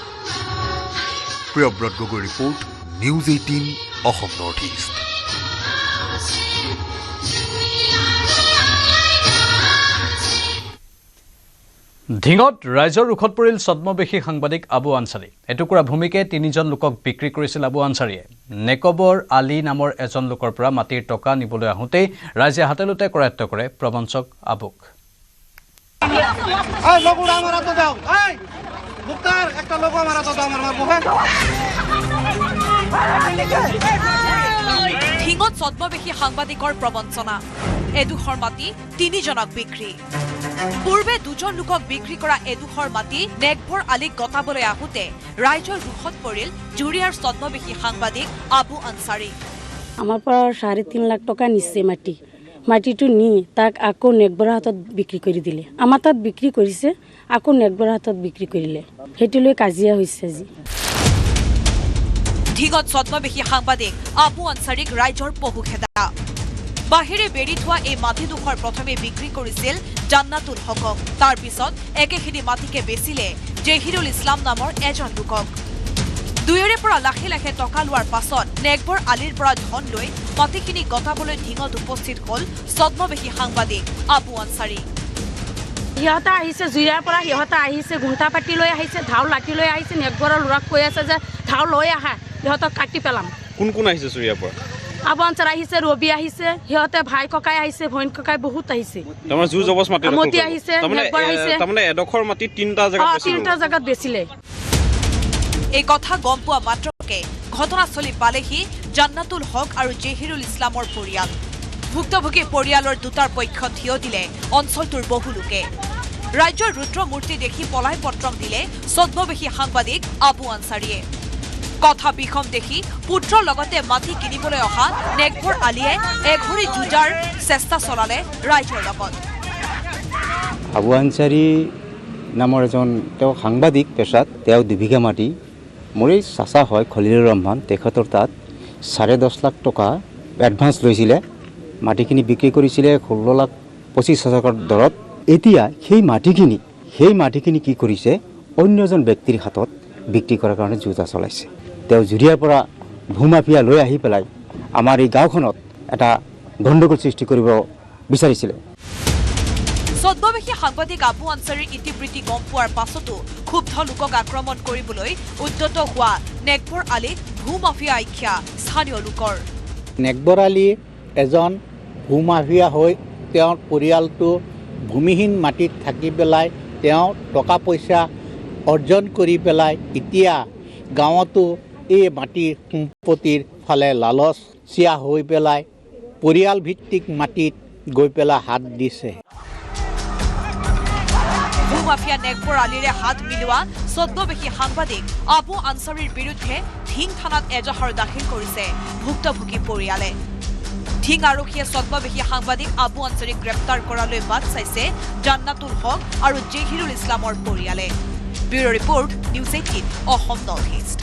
Priyabrata Gogoi report, News 18 Assam North East. ধিঙত ৰাইজৰ ৰোষত পৰিল ছদ্মবেশী সাংবাদিক আবু আনচাৰী। এটুকুৰা ভূমিকে 3জন লোকক বিক্ৰী কৰিছিল আবু আনচাৰীয়ে। নেকবৰ আলী নামৰ এজন লোকৰ পৰা মাটিৰ টকা নিবলৈ আহোঁতেই ৰাইজে হাতেলোতে কৰায়ত্ব কৰে প্ৰবঞ্চক আবুক। ধিঙত ছদ্মবেশী সাংবাদিকৰ প্ৰবঞ্চনা। এডোখৰ মাটি 3জনক বিক্ৰী। পূৰ্বে 2জন লোকক বিক্ৰী কৰা এডোখৰ মাটি নেকবৰ আলীক গতাবলৈ আহোঁতে ৰাইজৰ ৰোষত পৰিল জুৰিয়াৰ ছদ্মবেশী সাংবাদিক আবু আনচাৰী। আমাৰ পৰা 3.5 লাখ টকা নিছে মাটিটো নি তাক আকৌ নেকবৰৰ হাতত বিক্ৰী কৰি দিলে। আমাৰ তাত বিক্ৰী কৰিছে, আকৌ নেকবৰৰ হাতত বিক্ৰী কৰিলে। সেইটো লৈ কাজিয়া হৈছে আজি। ধিঙত ছদ্মবেশী সাংবাদিক আবু আনচাৰীক ৰাইজৰ পহুখেদা। বাহিৰে বেৰি থোৱা এই মাটিডোখৰ প্ৰথমে বিক্ৰী কৰিছিল জান্নাতুল হকক। তাৰ পিছত একেখিনি মাটিকে বেচিলে জহিৰুল ইছলাম নামৰ এজন লোকক। দুয়োৰে পৰা লাখে লাখে টকা লোৱাৰ পাছত নেকবৰ আলীৰ পৰা ধন লৈ মাটিখিনি গতাবলৈ ধিঙত উপস্থিত হ'ল ছদ্মবেশী সাংবাদিক আবু আনচাৰী। সিহঁতে আহিছে জুইয়াৰ পৰা, সিহঁতে আহিছে ঘুণ্টা পাতি লৈ আহিছে, ঢাউ লাঠি লৈ আহিছে। নেকবৰৰ ল'ৰাক কৈ আছে যে ঢাউ লৈ আহা, সিহঁতক কাটি পেলাম। কোন কোন আহিছে জুইয়াৰ পৰা? আবু আনচাৰী আহিছে, ৰবি আহিছে, সিহঁতে ভাই ককাই আহিছে, ভৈন ককাই বহুত আহিছে। তাৰমানে জোৰ জবজ মাটি মতি আহিছে, নেকবৰ আহিছে। তাৰমানে এডোখৰ মাটি 3টা জাগাত বেচিলে। এই কথা গম পোৱা মাত্ৰকে ঘটনাস্থলী পালেহি জান্নাতুল হক আৰু জহিৰুল ইছলামৰ পৰিয়াল। ভুক্তভোগী পৰিয়ালৰ দুটাৰ পক্ষত থিয় দিলে অঞ্চলটোৰ বহু লোকে। ৰাজ্যৰ ৰুদ্ৰ মূৰ্তি দেখি পলাই পত্ৰক দিলে ছদ্মবেশী সাংবাদিক আবু আনচাৰীয়ে। কথা বিষম দেখি পুত্ৰৰ লগতে মাটি কিনিবলৈ অহা নেকবৰ আলীয়ে এঘৰি যুঁজাৰ চেষ্টা চলালে ৰাইজৰ লগত। আবু আনচাৰী নামৰ এজন তেওঁ সাংবাদিক পেছাত, তেওঁ 2 বিঘা মাটি মোৰে চাচা হয় খলিলুৰ ৰহমান, তেখেতৰ তাত 10.5 লাখ টকা এডভান্স লৈছিলে। মাটিখিনি বিক্ৰী কৰিছিলে 16,25,000 দৰত। এতিয়া সেই মাটিখিনি কি কৰিছে, অন্য এজন ব্যক্তিৰ হাতত বিক্ৰী কৰাৰ কাৰণে যুঁজা চলাইছে। তেওঁ জুৰিয়াৰ পৰা ভূমাফিয়া লৈ আহি পেলাই আমাৰ এই গাঁওখনত এটা গণ্ডগোল সৃষ্টি কৰিব বিচাৰিছিলে। ছদ্মবেশী সাংবাদিক আবু আনচাৰীৰ ইতিবৃত্তি গম পোৱাৰ পাছতো ক্ষুব্ধ লোকক আক্ৰমণ কৰিবলৈ উদ্যত হোৱা নেকবৰ আলীক ভূমাফিয়া আখ্যা স্থানীয় লোকৰ। নেকবৰ আলী এজন ভূমাফিয়া হৈ তেওঁৰ পৰিয়ালটো ভূমিহীন মাটিত থাকি পেলাই তেওঁ টকা পইচা অৰ্জন কৰি পেলাই এতিয়া গাঁৱতো এই মাটিৰ সম্পত্তিৰ ফালে লালচীয়া হৈ পেলাই পৰিয়াল ভিত্তিক মাটিত গৈ পেলাই হাত দিছে। ভূমাফিয়া নেকবৰ আলীৰে হাত মিলোৱা ছদ্মবেশী সাংবাদিক আবু আনচাৰীৰ বিৰুদ্ধে ধিং থানাত এজাহাৰ দাখিল কৰিছে ভুক্তভোগী পৰিয়ালে। ধিং আৰক্ষীয়ে ছদ্মবেশী সাংবাদিক আবু আনছাৰীক গ্ৰেপ্তাৰ কৰালৈ বাট চাইছে জান্নাতুল হক আৰু জহিৰুল ইছলামৰ পৰিয়ালে bureau report News 18 Assam North east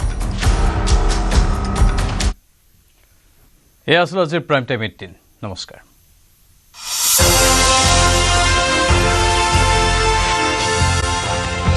এয়া আছিল আজিৰ প্ৰাইম টাইম 18 নমস্কাৰ